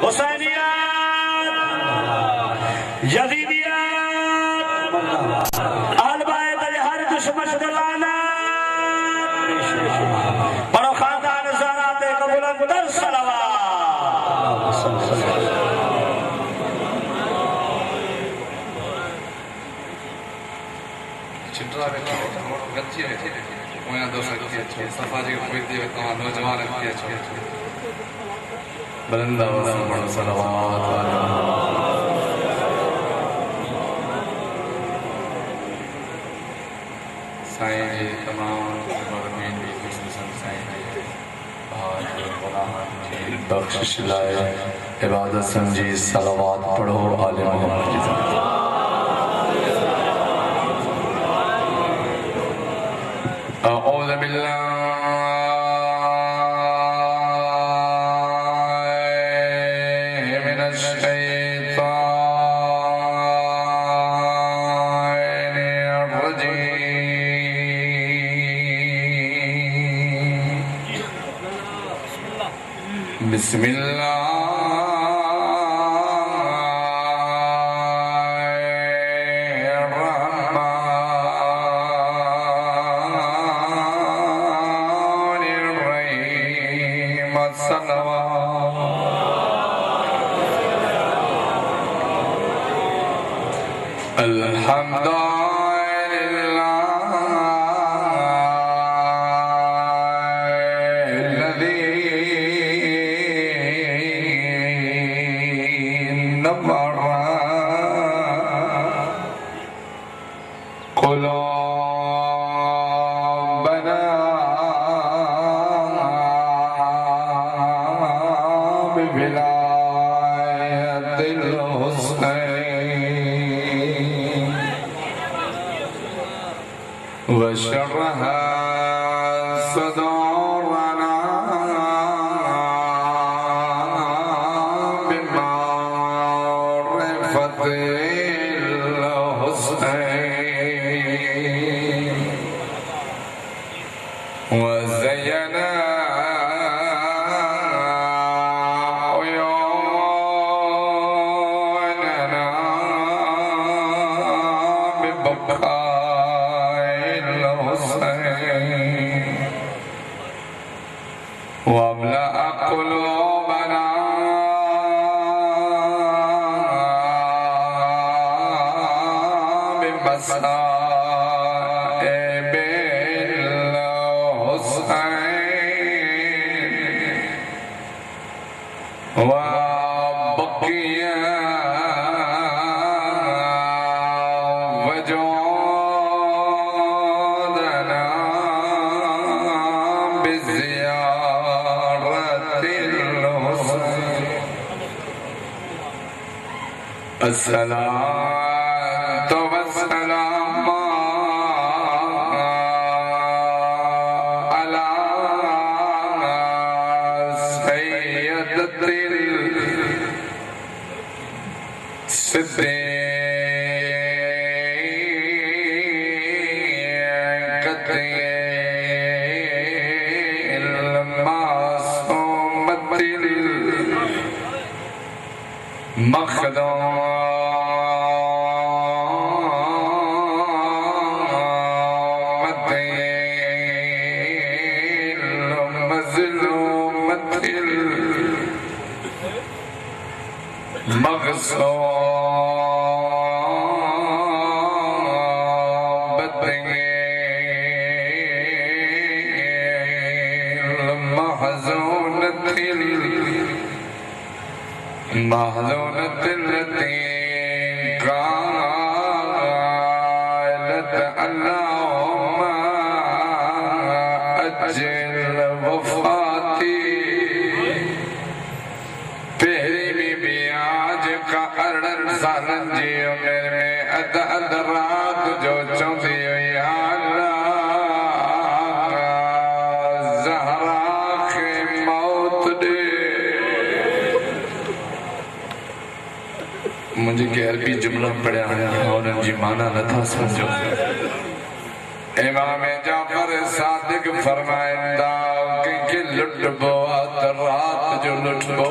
हुसैनियत यजीदियत अहल बैत हर दुश्मन को लानत पढ़ो खानदान ज़हरा पे बुलंद सलावत चिट्रा के गच्ची है ओया दोस्त के सफारी को कोई दिए तो नौजवान के बुलंद आवाज़ सलावत साईं जी तमाम मरमीन भी खुशनुमा साईं और गुनाह की बख्शिश लाए इबादत समझी सलावत पढ़ो आले मोहम्मद की أعوذ بالله من الشيطان الرجيم بسم الله وشرها صدورنا بمعرفة الحسين وزينا عيوننا ببكاء واملأ قلوبنا بمصائب الحسين وبقيا وجودنا بزيارة الحسين الصلاة والسلام على سيدة الصديقة المعصومة المخدومة المظلومة المغصوبة المحزونة التي قالت اللهم أجل وفاتي पहली भी आज का अरड़ सालन जियो मेरे में अद रात जो चौथी ज़हरा के मौत दे मुझे के अरबी जुमला पढ़िया और जी माना न था समझो इमाम जाफर सादिक फरमाइंदा कि लुटबो रात जो लुटबो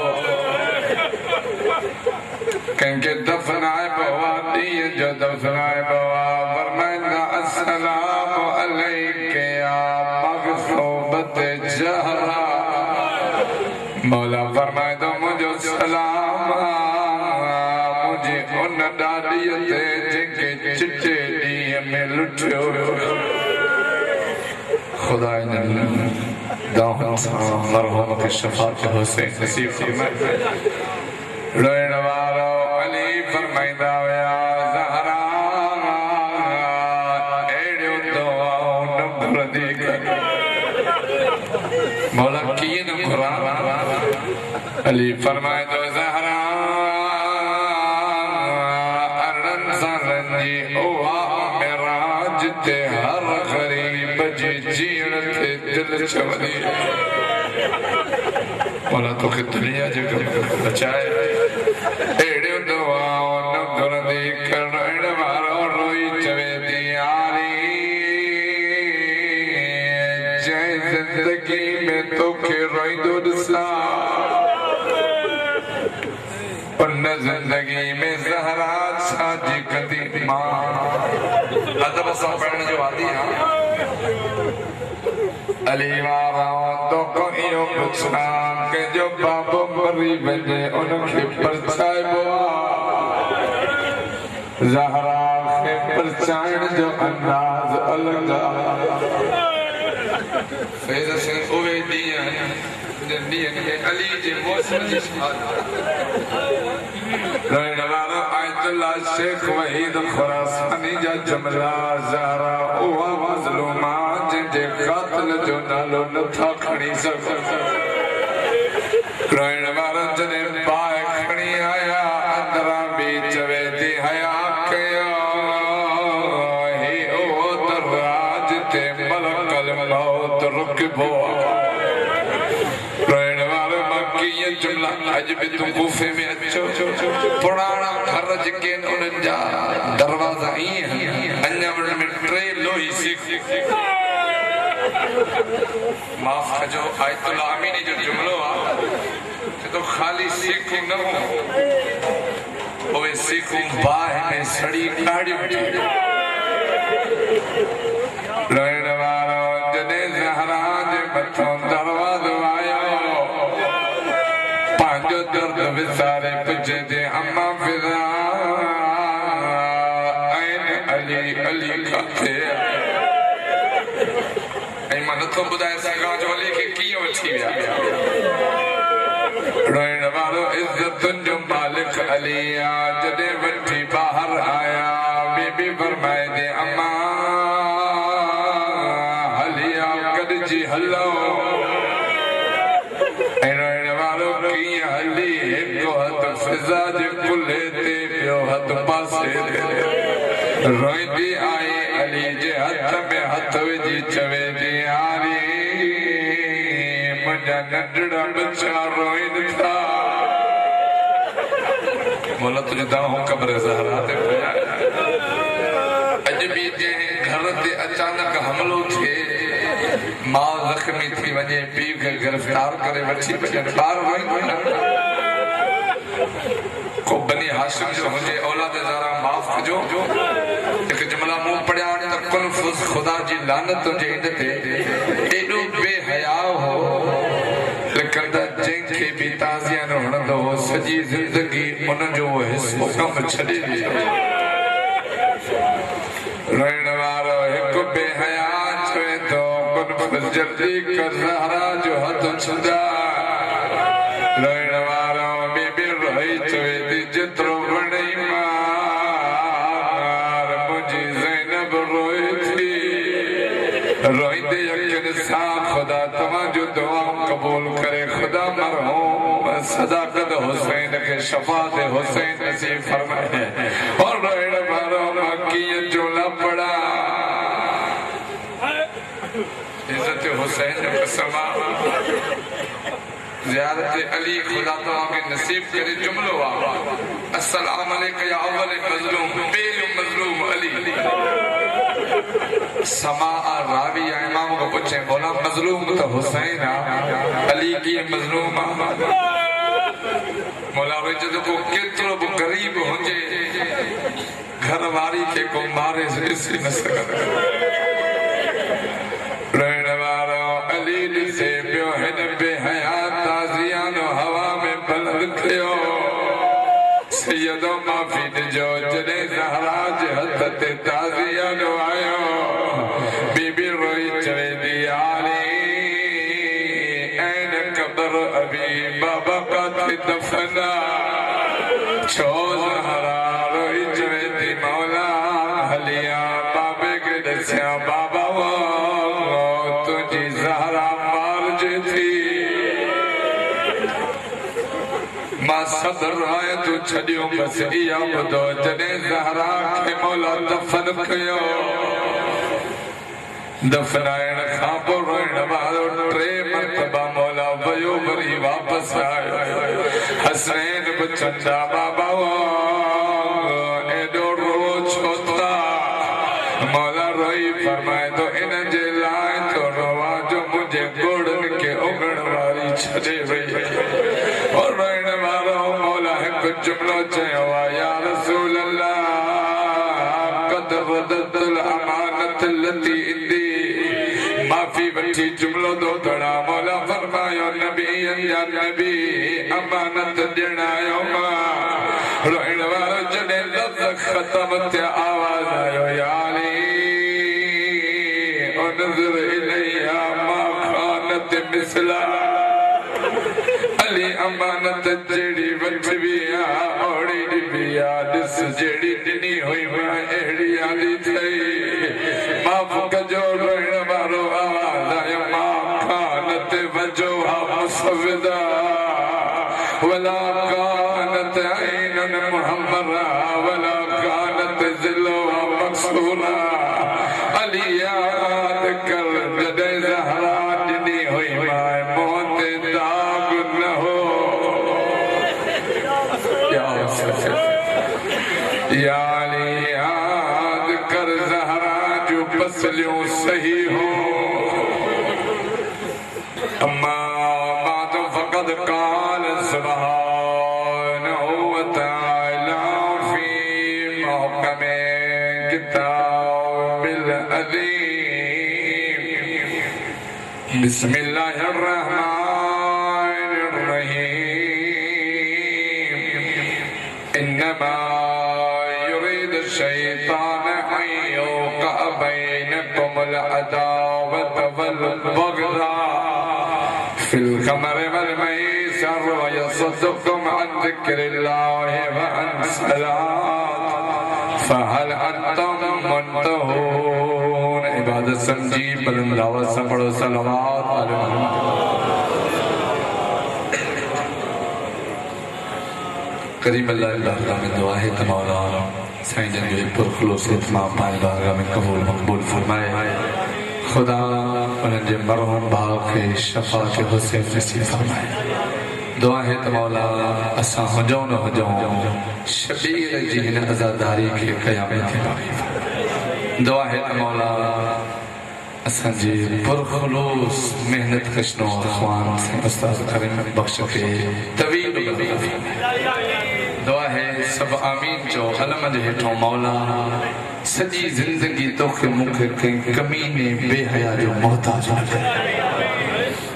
कंहिंखे दफ़नाए बवा ॾींहं जो दफ़नाए बवा फरमाईंदा अस्सलामु अलैका या मग़सूबत ज़हरा मौला फरमाईंदो मुंहिंजो सलाम मुंहिंजी उन ॾाॾीअ ते जेके चिटे ॾींहं में लुटियो खुदा मरहूम के शफाअत हुसैन नसीब फरमाए रोइण वारो अली फरमाईंदा हुया ज़हरा अहिड़ियूं दुआऊं न घुरंदी कर मौला कीअं न घुरां अली फरमाईंदो ज़हरा अरड़नि सालनि जी उहा मेराज ते हर ग़रीब जी जीअण ते दिल चवंदी मौला तोखे दुनिया जे बचाए अहिड़ियूं दुआऊं न घुरंदी करण वारो रोई चवे थी यारी जंहिं ज़िंदगी में तोखे रोईंदो ॾिसां उन ज़िंदगी में ज़हरा छा जी कंदी मां अदब सां पढ़ण जो आदी आहियां अली वारा तो इहो पुछां कंहिंजो बाबो मरी वञे उनखे परछाइबो आहे ज़हरा खे परछाइण जो अंदाज़ अलॻि आहे फैज़ सिंह उहे ॾींहं ॾींहंनि में अली जे मौसम जी रोइण वारो आयतुल्ला शेख वहीद खुरासानी जा जुमला ज़हरा उहा मज़लूमा जंहिंजे क़ातिल जो नालो नथा खणी सघनि रोइण वारो जॾहिं बाहि खणी आया अंदरां बि चवे थी हया कयो ही उहो त राज ते मलकल मौत रुकबो रोइण वारो कीअं जुमला अॼु बि तूं कूफे में अचो पुराणा घर जेके आहिनि उन्हनि जा दरवाज़ा ईअं अञा उन्हनि में टे लोही सिख माफ़ कजो आयतुल्ला अमीनी जो जुमलो आहे तो खाली सिखूं न हो उहे सिखूं बाहि में सड़ी ॾाढियूं रोइण वारो जॾहिं ज़हरा जे मथां दरवाज़ो आयो पंहिंजो दर्द विसारे पुछे थी अम्मा फिज़ा अली अली किथे ऐं मां नथो ॿुधाए सघां जो अली खे कीअं वठी विया रोइण वारो इज़तुनि जो मालिक अली आहे जॾहिं वठी ॿाहिरि आया बीबी फरमाए थी अम्मा हलिया गॾिजी हलो ऐं रोइण वारो कीअं हली हिकु हथु फिज़ा जे कुल्हे ते ॿियो हथु पासे ते रोईंदी आई अली जे हथ में हथ विझी चवे थी यारी मुंहिंजा नंढड़ा बच्चा रोइनि था मोला तुंहिंजी दाहूं क़ब्र ज़हरा ते अॼु बि जंहिं घर ते अचानक हमलो थिए माउ ज़ख़्मी थी वञे पीउ खे गिरफ़्तार करे वठी वञनि ॿार रोईंदो को बनी हाशिम जो हुजे औलाद ज़हरा माफ़ कजो हिकु जुमला मूं पढ़िया त कुल फुज़ ख़ुदा जी लानत हुजे इन ते एॾो बेहया हो लेकिन जंहिंखे बि ताज़िया न वणंदो हो सॼी ज़िंदगी उनजो हिसो कमु छॾे ॾिनो रोइण वारो हिकु बेहया चवे थो कुल जल्दी कर ज़हरा जो हथ छॾा रोइण वारो बीबी रोई चवे थी जेतिरो वणई मार मुंहिंजी ज़ैनब रोए थी रोईंदे यकीन सां ख़ुदा तव्हांजो दुआऊं क़बूल करे ख़ुदा मरहूम सदाकत हुसैन खे शफ़ाअत हुसैन नसीब फरमाए और रोइण वारो मां कीअं झोला पढ़ा इज़्ज़त हुसैन जो कसम ज़ियारत अली खुदा तव्हांखे नसीब करे जुमलो आहे अस्सलाम अलैका या अव्वल मज़लूम पहलो मज़लूम अली समा रावी इमाम को पूछे बोला मज़लूम तो हुसैन अली की मज़लूम मौला वेच को केतरो भी गरीब हुजे घरवारी के को मारे से न सकत रहने वाला अली से पियो हिन बेहयात ताजियानो हवा में बुलंद कयो सैयदो माफी जो जने ज़हरा जे हथ ते ताजियानो आयो बीबी रोई चवे दी आली ऐन कब्र अभी बाबा का थे दफना छो ज़हरा रोई चवे दी मौला हलिया बाबे के दस्या बाबा वो तुझी ज़हरा मार जे थी मां सदर आए तू छड़ियो बस इया बुधो जने ज़हरा के मौला दफन कयो दफनाइण खां पोइ रोइण वारो टे मरतबा मौला वयो वरी वापस आयो हसनैन बि चंदा बाबा एॾो रो छो था मौला रोई फरमाए तो इन जे लाइ तो रोवा जो मुंहिंजे गोड़नि खे उगण वारी छॾे वई और रोइण वारो मौला हिकु जुमिलो चयो आहे या रसूल अल्लाह क़द रदतुल अमानत लती इंदी माफी वठी जुमिलो दो धड़ा मौला फरमायो नबी या नबी अमानत ॾियण आयो मां रोइण वारो जॾहिं लफ़्ज़ ख़तम थिया आवाज़ आयो या अली उनज़ुर इलैया मा खानत मिसला अली अमानत जेड़ी वठवी आ ओड़ी ॾिबी आ ॾिस जेड़ी ॾिनी हुई मां अहिड़ी आली थई माफ़ कजो रोइण वारो आवाज़ आयो मा खानत वजो हा मुसविदा वला कानत ऐनन मुहम्मरा वला कानत ज़िलो मक़सूरा अली याद कर जॾहिं ज़हरा ॾिनी हुई मां मुंहं ते दाग न हो या अली याद कर ज़हरा जो पसलियों सही हो अम्मा मां तो फ़क़द क़ाल सुब्हानहु व तआला फी महकम किताबिल अज़ीम बिस्मिल्लाहिर रहमानिर रहीम इन्नमा युरीदु शैतानु अन युक़िअ बैनकुमुल अदावत वल बग़दा फिल ख़मरि वल मैसर व यसद्दुकुम अन ज़िक्रिल्लाहि व अन सलात फहल अंतुम मुंतहून इबादत समझी बुलंद आवाज़ से पढ़ो सलावत अलैहि करीम अल्लाह में दुआ है तमौला साईं जन जो पुरखलूस इत्माम पाए बारगाह में कबूल मकबूल फरमाए खुदा उनके मरहूम भाव के शफात हुसैन नसीब फरमाए दुआ है तमौला असा हुजूं न हुजूं शबीर जी हिन अज़ादारी के क़यामत के बाक़ी दुआ है तमौला असा जी पुरखलूस मेहनत कशनो अखवान से उस्ताद करीम बख्श के तवील दुआ है सब आमीन जो अलम जे हेठों मौला सजी जिंदगी तोखे मुखे कमीने बेहया जो मोहताज न करे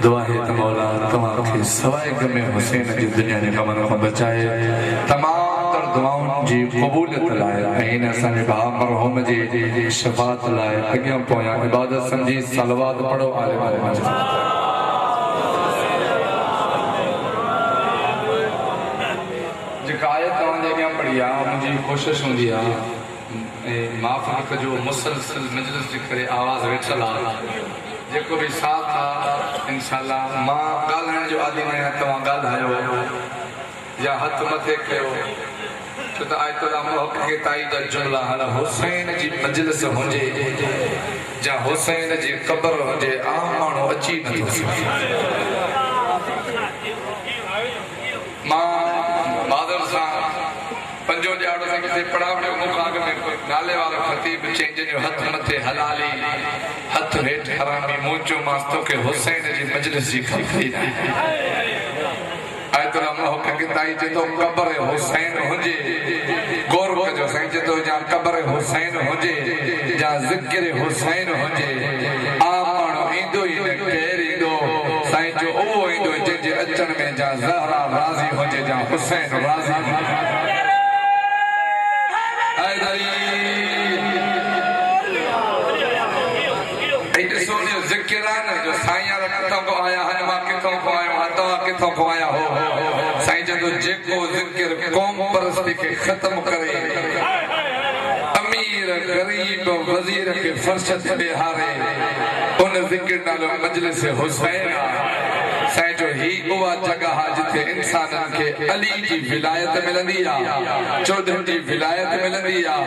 दुआ है त मौला तमाम के सवाए गमे हुसैन जी दुनिया ने कमन को बचाए तमाम तर दुआउन जी कबूलियत लाए ऐन असन भा मरहूम जी शफात लाए अगिया पोया इबादत समझी सलवात पढ़ो आले वाले मस्जिद आयत अॻियां पढ़ी आहे मुंहिंजी कोशिशि हूंदी आहे माफ़ कजो मुसलसल मजलिस जे करे आवाज़ वेठल आहे जेको बि साथ आहे इंशाअल्लाह मां ॻाल्हाइण जो आदी आहियां तव्हां ॻाल्हायो या हथ मथे कयो छो त आयतुल्लाह मुहक़ खे ताई जा जुमिला हाणे हुसैन जी मजलिस हुजे या हुसैन जी क़ब्र हुजे आम माण्हू अची नथो सघे मां बादल सां पंजो ॼाड़ो से किथे पढ़ावड़ियो मुखाग में नाले वाला खतीब चेंज जो हथ मथे हलाली हथ हेठ हरामी मूचो मास्तो के हुसैन जी मजलिस जी खरी आयतुल्लाह मुहक़ ताई जे तो कब्र हुसैन हुजे गौर कजो साईं जे तो जा कब्र हुसैन हुजे जा ज़िक्र हुसैन हुजे आ माण्हू ईंदो ई न केर ईंदो साईं जो उहो ईंदो जंहिंजे अचण में जा ज़हरा राज़ी हुजे जा हुसैन राज़ी जो साईं किथों को आया है मां किथों को आया हूं किथों को आया हो साईं जो जेको ज़िक्र क़ौम परस्ती के खत्म करे अमीर गरीब वजीर के फर्श ते बिहारे उन ज़िक्र नालो मजलिस हुसैन साईं जो ही उहा जगह जिथे इंसानन के अली जी विलायत मिलंदी आ चौधरी जी विलायत मिलंदी आ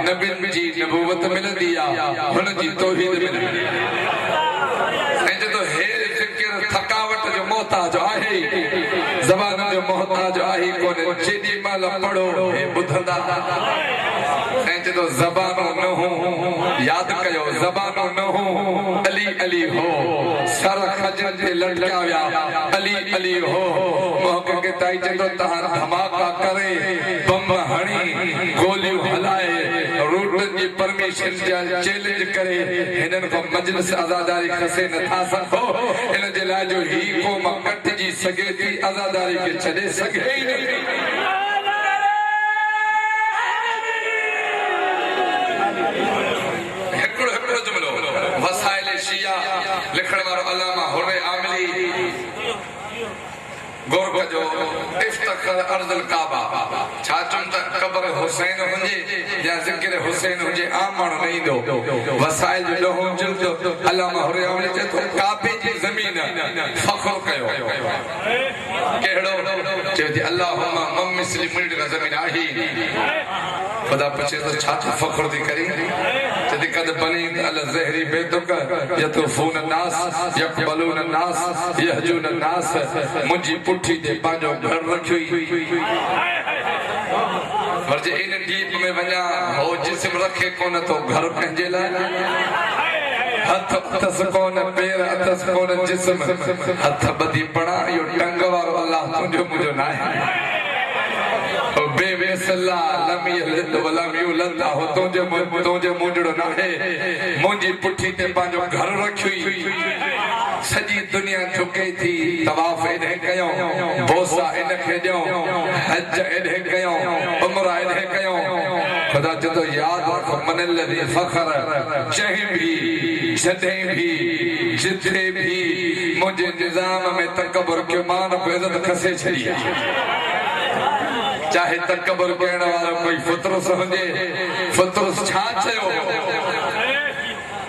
नबीन जी नबूवत मिलंदी आ हुन जी तौहीद मिलंदी थकावट जो मोहताज आहे ज़बान जो मोहताज आहे कोने जेडी माल पढ़ो हे बुधंदा ऐं जो ज़बानो न हो याद कयो ज़बानो न हो अली अली हो सर खजन ते लटकाया अली अली हो मोहक के ताई जो तहां धमाका करे बम हणी गोलियों हलाए रूटन जी परमिशन जा चैलेंज करे हिनन को मजलिस आजादारी खसे न था सको इन जे लाइ जो ही को मकट जी सगे थी आजादारी के छड़े सगे ही नहीं हिकड़ो जुमलो वसाइल शिया लिखण वारो अल्लामा हुरे आमिली गौर कजो इफ्तिखार अर्जुल काबा छा चुम त कब्र हुसैन हुजे या ज़िक्र हुसैन हुजे आम माण्हू न ईंदो वसाइल जो ॾोहो जल्दो अल्लामा हुरे आमिली चए थो काबे जी ज़मीन फ़ख्र कयो कहिड़ो चए थी अल्लाहुम्मा मम मिस्ली मुरीद का ज़मीन आहे खुदा पूछे तो छा थो फ़ख्र थी करी चए थी कद बनी अल ज़हरी बेतुक यतुफून नास यक़बलून नास यहजून नास मुंहिंजी पुठी ते पंहिंजो घर रखियो वर्जे इन डीप में वञा हो जिस्म रखे कोन तो घर कंहिंजे लाइ हथ अथस कोन पेर अथस कोन जिस्म हथ ॿधी पड़ा इहो टंग वारो अल्लाह तुंहिंजो मुंहिंजो न आहे बेवेसला लम यलिद वलम यूलद हो तुंहिंजो मुंहिंजो न आहे मुंहिंजी पुठी ते पंहिंजो घर रखियो सजी दुनिया झुके थी तवाफ इन्हे कयो बोसा इनखे ॾियो हज इन्हे कयो उमरा इन्हे कयो खुदा जो याद रखो मन लदी फखर जहीं भी जॾहिं भी जिथे भी मुझे निजाम में तकबर क्यों मान को इज्जत खसे छड़ी चाहे तकबर करण वालो कोई फुतरस हुजे फुतरस छा चयो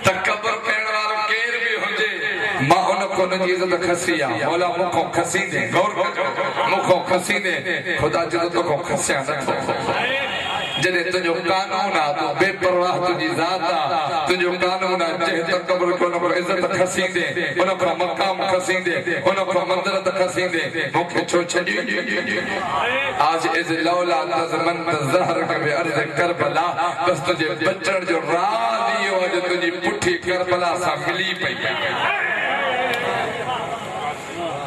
तकबर करण वालो केर भी हुजे मां उन को न जी इज्जत खसी आ मौला मुखो खसी दे गौर मुखो खसी दे खुदा जो तो को खसिया न जने तुझो कानून आ तो बेपरवाह तुझी जात आ तुझो कानून आ जे तकबर को न इज्जत खसी दे उन को मकाम खसी दे उन को मंदरत खसी दे मुखे छो छडी आज इज लौला तजमन ज़हर के बे अर्ज़ करबला बस तुझे बचण जो राज यो अज तुझी पुठी करबला सा मिली पई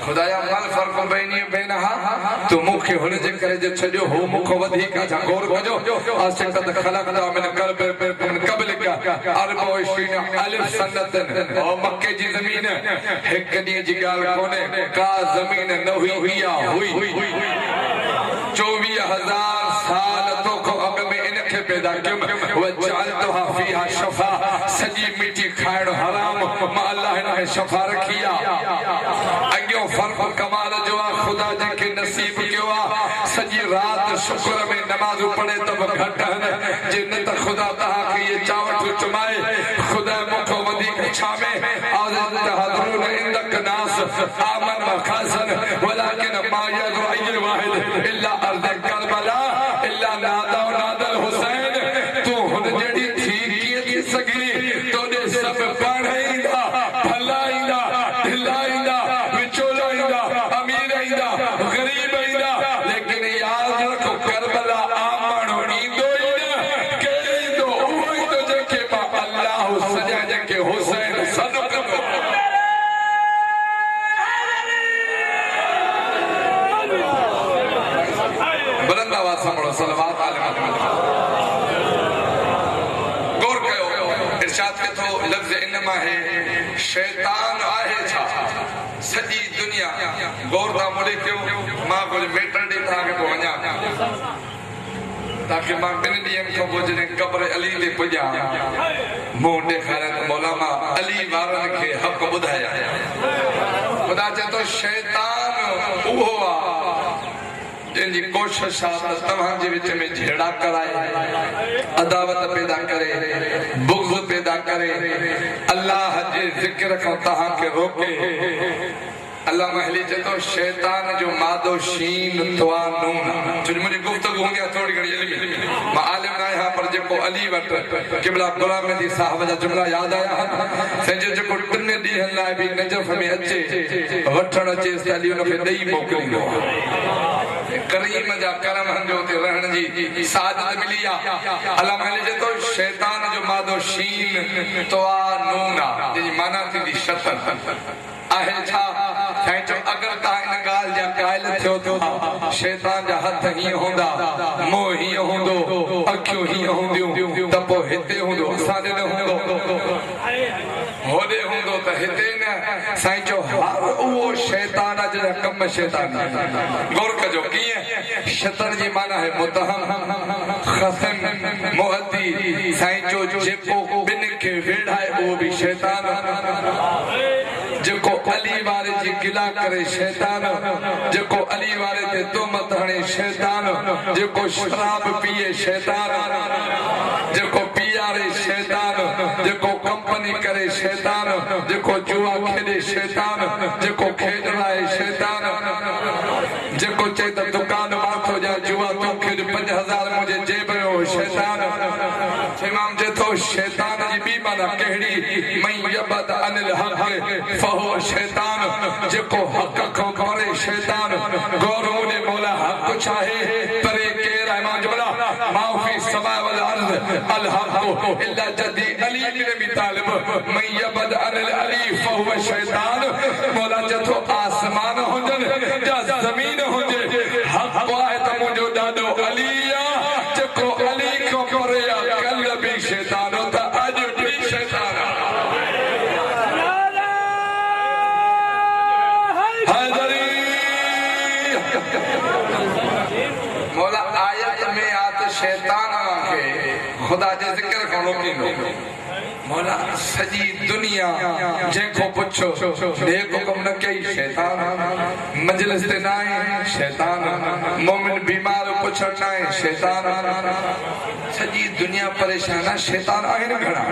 खुदाया मल फर्क बैनी बैनहा तो मुखे हुन जे करे जे छडियो हो मुखो वधी का जा गौर कजो आशिकत खलकता मिन कल्ब मिन कबल का अरब व 20 अलिफ सनतन ओ मक्के जी जमीन एक दी जी गाल कोने का जमीन न हुई 24000 साल तो को अग में इनके पैदा कम व जअलतहा फीहा शफा सजी मिट्टी खाइण हराम मा अल्लाह ने शफा रखिया अगियो फर्क कमाल जो खुदा के नसीब कियो सजी रात शुक्र में नमाज पढ़े तब घट जिन्नत खुदा तहा के ये चावट चुमाए खुदा मुखो वधी छा में आज तहदरुन इंदक नास आमन व खासन वलाकिन मा यदरु वाहिद इल्ला अर्द करबला इल्ला नादा नादल हुसैन तू हुन जेडी थी की सगी तोने सब पढ़ाईंदा भलाईंदा ढिलाईंदा विचोलाईंदा अमीराईंदा गरीबाईंदा लेकिन याद रखो करबला आमणो नींदो ही न केईंदो उही तो जेके अल्लाह सजा जेके हुसैन सदक बुलंद आवाज से पढ़ो सलवात आले मोहम्मद। गौर कयो इरशाद के तो लफ्ज इनमा है शैतान आहे छा सजी दुनिया गौर ता मुड़े क्यों मां कुछ मेटर दी था के वणा ताकि मां बिन ॾींहंनि खां पोइ जॾहिं क़ब्र अली ते पुॼा मूं ॾेखारिया त मौलाना अली वारनि खे हक़ ॿुधाया ख़ुदा चए थो शैतान उहो आहे जंहिंजी कोशिश आहे त तव्हांजे विच में झेड़ा कराए अदावत पैदा करे बुग़्ज़ पैदा करे अल्लाह जे ज़िक्र खां तव्हांखे रोके अल्लाह महली चए थो शैतान जो मादो शीन तुआ नून जो मुझे गुफ्तगू हूंदी आहे थोड़ी घणी इल्मी मां आलिम न आहियां पर जेको अली वट क़िबला ग़ुलाम मेहदी साहब जा जुमला याद आया संजो जेको टिन ॾींहंनि लाइ बि नजफ़ में अचे वठण अचे त अली उनखे ॾेई मोकिलींदो करीम जा करम हंजो ते रहण जी साजत मिली आहे अल्लाह महली चए थो शैतान जो मादो शीन तुआ नून जी माना थींदी शतर आहे छा साईं चओ अगर ता इन गाल जा कायल थियो तो शैतान जा हथ ही होंदा मुंह ही होंदो अखियूं ही होंदियूं त पो हिते होंदो असां दे न होंदो होदे होंदो त हिते न साईं चओ हर उहो शैतान जा कम शैतान गौर कजो कीअं शतर जी माना है मुतहम खसम मुअद्दी साईं चओ जेको बिन खे वेढ़ाए उहो भी शैतान जेको अली वारे जी गिला करे शैतान जेको अली वारे ते तुहमत हणे शैतान जेको शराब पिए शैतान जेको पियारे शैतान जेको कंपनी करे शैतान जेको जुआ खेॾे शैतान जेको खेॾाए शैतान जेको चए त दुकान माथो जा जुआ तो खेॾ 5000 मुझे जेब में हो शैतान इमाम जे थो शैतान जी बी माना कहिड़ी मई यबद अनिल हक फहो शैतान जेको हक खां करे शैतान गौर मुझे मौला हक चाहे परे केर है इमाम जुमला माफी समा वल अर्ज अल हक इल्ला जदी अली बिन अबी तालिब मई यबद अनिल अली फहो शैतान मौला जे थो आसमान हुजन या जमीन हुजे हक आहे त मुंहिंजो ॾाढो अली आहे जेको अली खां करे कल भी शैतान त अॼु भी शैतान मौला आयत में आत शैतान के खुदा जे जिक्र को रोकींदो मौला सजी दुनिया जेको पुछो देखो कम न कई शैतान मजलिस ते ना है शैतान मोमिन बीमार पुछण ना है शैतान सजी दुनिया परेशान है शैतान आहे न घणा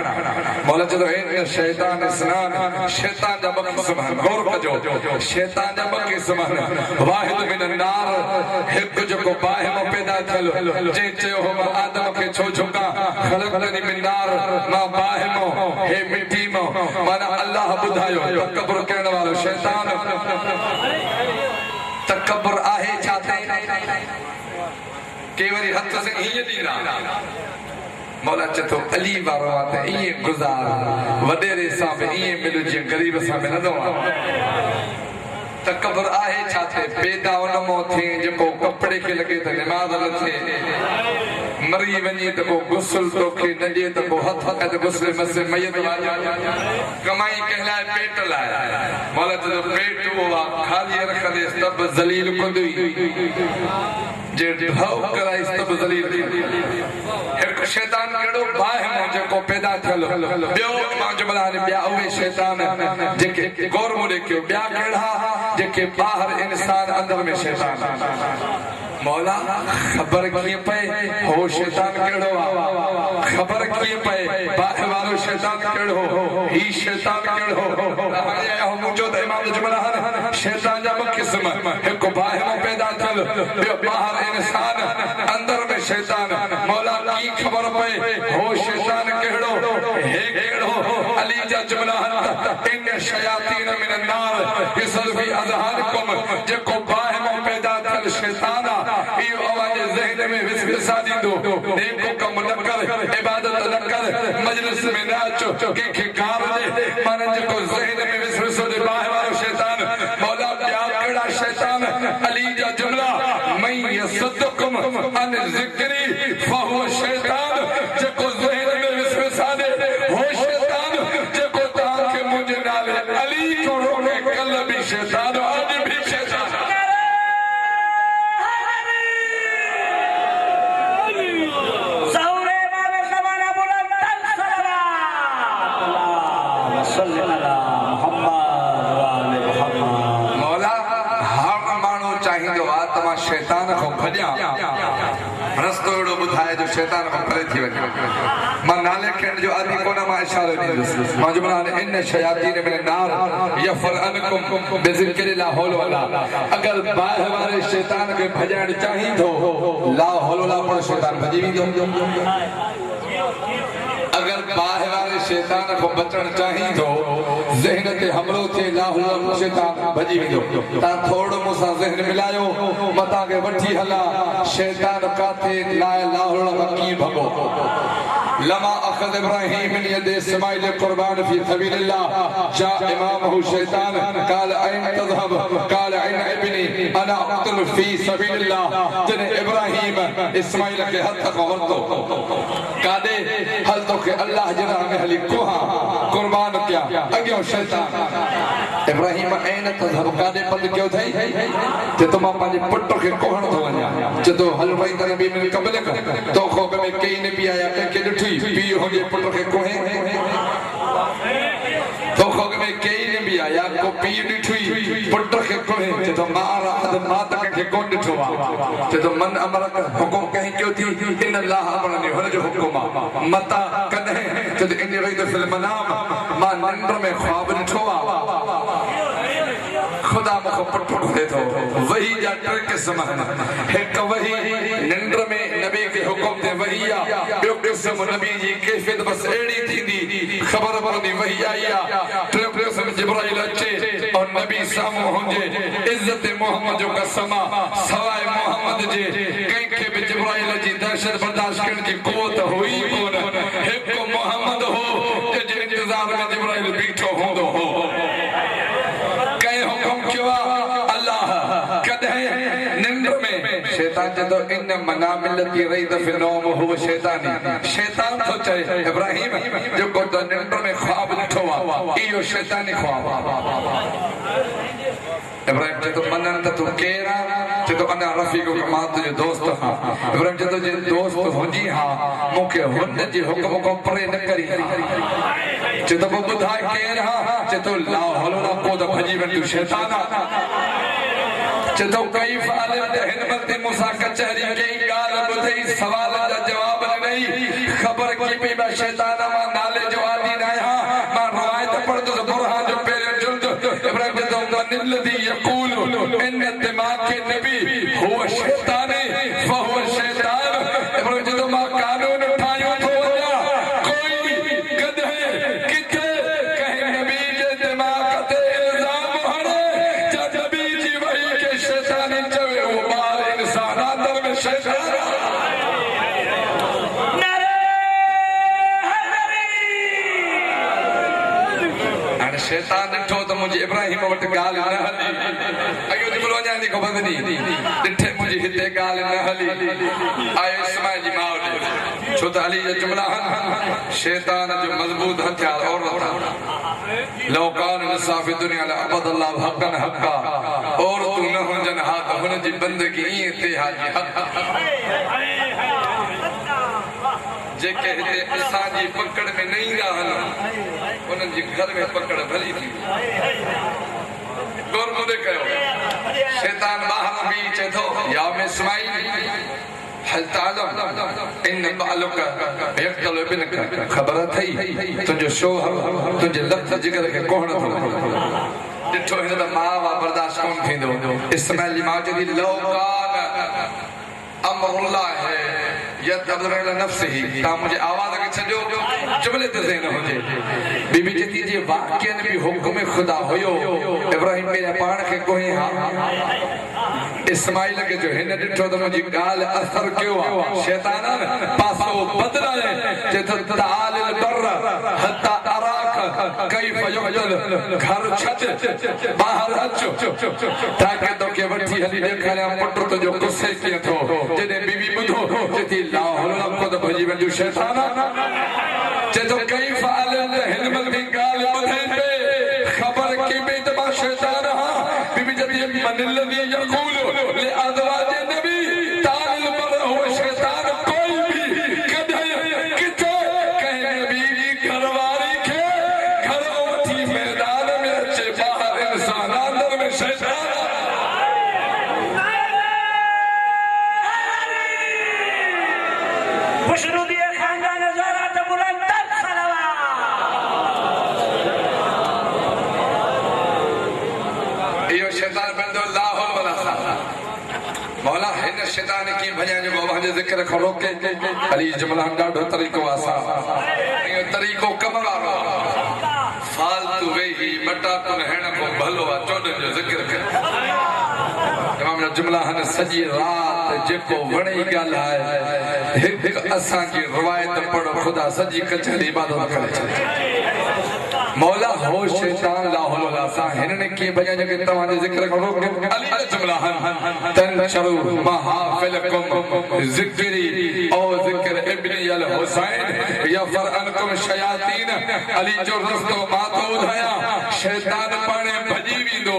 मौला चलो है शैतान स्नान शैतान जा बक़िस्म गौर कजो शैतान जा बक़िस्म वाहिद मिन नार हिक जेको बाहिम पैदा थियल जे चयो हो आदम के छो झुका खलक़नी मिन नार मां बाहिम हे मिट्टी में माना अल्लाह बुधायो तकबर करण वालो शैतान तकबर आहे छाते के वरी हथ से ही दीना मौला चतो अली वारो आते ये गुजार वडेरे सा में ये मिलो जे गरीब सा में न दो तकबर आहे छाते पैदा उनमो थे जेको कपड़े के लगे त नमाज न थे मरी वनी त को गुस्ल तो के नजे त को हथ त गुस्ल मसे मयत वाला कमाई कहलाए पेट लाए मौला तो पेट वो खाली रख दे तब जलील कुदई जे भाव कराई तब जलील एक शैतान केड़ो बाहिम जेको पैदा थल बियो मां जबला ने बिया उवे शैतान जेके गौर मोड़े के बिया केड़ा जेके बाहर इंसान अंदर में शैतान मौला खबर किए पे हो शैतान केड़ो खबर किए पे बाहर वालो शैतान केड़ो ही शैतान केड़ो हाने हो मुजो त इमाम जुमला शैतान जा किस्म एक बाहर पैदा थल बियो बाहर इंसान अंदर में शैतान मौला की खबर पे हो शैतान केड़ो हे केड़ो अली जा जुमला इन शयातीन मिन नार यसल भी अज़हारकुम जेको बाहिम पैदा थल शैतान इयो आवाज ज़हन में विसविसा दींदो नेको कम न कर इबादत न कर मजलिस में नाच के गार दे माने जेको ज़हन में विसविसा दे बाहिम वालो शैतान मौला क्या केड़ा शैतान अली जा जुमला मैं यसद्दुकुम अन ज़िक्री फहुव शैतान जेको ज़हन में विसवसाने हो शैतान जेको ताके मुझे नाले अली को रोके कल भी शैतान आज भी शैतान शैतान को भॼा रस्तो एड़ो ॿुधाए जो शैतान को परे थी वञे मां नाले खण जो आदि कोन मां इशारो ॾींदुसि मां जुमला इन शयातीन मिन नार यफरअनकुम बिज़िक्रिल्लाह हौल वला अगर बाहि वारे शैतान खे भॼाइण चाहीं थो ला हौल वला पर शैतान भॼी वेंदो अगर बाहि वारे शैतान को बचण चाहीं थो ज़हन ते हमलो थे ला हौल वला शैतान भॼी वेंदो ता थोड़ो मूंसां ज़हन मिलायो मता के वठी हला शैतान काथे ला हौल वला की भगो लमा अखद इब्राहिम मिन यद इस्माइल कुर्बान फी सबीलिल्लाह जा इमामहु शैतान काल ऐन तज़हब काल ऐन इब्नी अना अक्तुल फी सबीलिल्लाह जने इब्राहिम इस्माइल के हथ को वरतो कादे हल तो के अल्लाह जना में हली कोहा कुर्बान किया अगियो शैतान इब्राहिम ऐन तज़हब कादे पद क्यों थई ते तो मां पाजे पुट के कोहण तो वञा जदो हल वई त नबी में कबल तो खो में कई नबी आया के ॾिठी पी होजे पुट के कोहे तो खो में कई नबी आया को पी ॾिठी पुट के कोहे तो मारा मात के कोन ॾिठो तो मन अमर हुकुम कहीं क्यों थी इन अल्लाह अमरने हुन जो हुकुम मता कदे जद इन रही तो फिल्म नाम मां निंद्र में ख्वाब ॾिठो खुदा मुखो पुट दे तो वही जा टे किस्म एक वही निंद्र में नबी के हुक्म ते वही आ ॿियो किस्म नबी जी कैफियत बस एड़ी थींदी खबर पवंदी वही आई आ टे किस्म जिब्राइल अचे और नबी सामो हुजे इज्जत मोहम्मद जो कसम सवाए मोहम्मद जे कंहिंखे बि जिब्राइल जी दहशत बर्दाश्त करण जी क़ुवत हुई कोन हिकु मोहम्मद हो जे इंतजार में जिब्राइल बीठो हूंदो हो शैतान जदो इन मनामिलती रही दफे नौम हुव शैतानी शैतान तो चए इब्राहिम जो को तो निंद्र में ख्वाब ॾिठो आ इहो शैतानी ख्वाब इब्राहिम जदो मनन त तू केरा जदो अना रफीक मां तुझे दोस्त हां इब्राहिम जदो जे दोस्त हुजी हां मूंखे हुन जी हुक्म को परे न करी जदो को ॿुधाए केर हां जदो ला हौल वला को त भॼी वञ तू शैतान जदो कई फालिम ते हिनमत मूसा कचहरी कई गाल ॿुधई सवाल जा जवाब नहीं खबर की पई मैं शैतान मां नाले जो आदि न आहियां मां रवायत पढ़दो बुरहान जो पहिरियों जुल्द इब्राहिम जो मनल्लदी यक़ूल इन दिमाग के नबी हुव शैतान फहुव शैतान इब्राहिम जो मां कानून ठायो थो वञा कोई कदे किथे कहे नबी जे दिमाग ते इल्जाम हणे जा नबी जी वही के शैतान चवे वो बार इंसान अंदर में शैतान शैतान ॾिठो त मुंहिंजे इब्राहिम वटि ॻाल्हि न हली अॻियो जुमिलो अञा हिन ख़बर ॾिनी ॾिठे मुंहिंजी हिते ॻाल्हि न हली आयो इस्माइल जी माउ ॾे छो त अली जा जुमिला शैतान जो मज़बूत हथियार औरत लौ कान इंसाफ़ दुनिया ला अबदल्लाह हक़न हक़ा औरतूं न हुजनि हा त हुन जी बंदगी ईअं थिए हा जी हक़ जेके हिते असांजी पकड़ में न ईंदा आहिनि उन्हनि जे घर में पकड़ भली थी गौर मुदे कयो शैतान ॿाहिरि बि चए थो या इस्माइल हल तालम इन बालुक यक्तल बिनक ख़बर अथई तुंहिंजो शोहर तुंहिंजे लफ़्ज़ जिगर खे कोहण थो ॾिठो हिन त मां बर्दाश्त कोन थींदो इस्माइल जी माउ चई लौ कान अमरुल्लाह है यदबरल नफ्सी ता मुझे आवाज के छजो जुमले ते ज़हन होजे बीबी चती जे वाकई भी हुक्म खुदा होयो इब्राहिम मेरे पाण के कोई हा इस्माइल के जो हिन ॾिठो त मुंहिंजी ॻाल्हि असर कयो आहे शैतान पासो बदलाए जे त ताल बर हता अराक कई फयुक्तल घर छत बाहर अचो ताकि तो के वठी हली देखाया पुट तो जो गुस्से किए थो जने बीवी बुधो जती ला हलो को तो भजी वंजो शैतान जे तो कई फाल हिलमल दी गाल बधे पे खबर की बेत बा शैतान हा बीवी जती मन लदी यकूल ले अदवाज नबी ताल पर हो शैतान कोई भी कदे किथे कहे नबी घरवारी के घर उठी मैदान में अच्छे बाहर इंसान अंदर में शैतान खुशरू दिए खानदान ज़रा तो बुलंद तर सलवात यो शैतान बंदो लाह वला सा मौला हिन शैतान की भजा जो बाबा जे जिक्र को रोके अली जमलान डाढो तरीको आसा यो तरीको कम वारो फालतू वेही बटा कुन हेण को भलो आ चोडन जो जिक्र कर इमाम जुमला हन सजी रात जेको वणी गाल है एक असा की रवायत पढ़ो खुदा सजी कचरी इबादत करे मौला हो शैतान लाहुल वला सा हिनने की बजा जे तवाने जिक्र करो अली जुमला हन तन शरू महाफिलकुम जिक्री ओ जिक्र इब्न अल हुसैन या फरअनकुम शयातीन अली जो रस्तो मातूद हया शैतान पाने भजी विंदो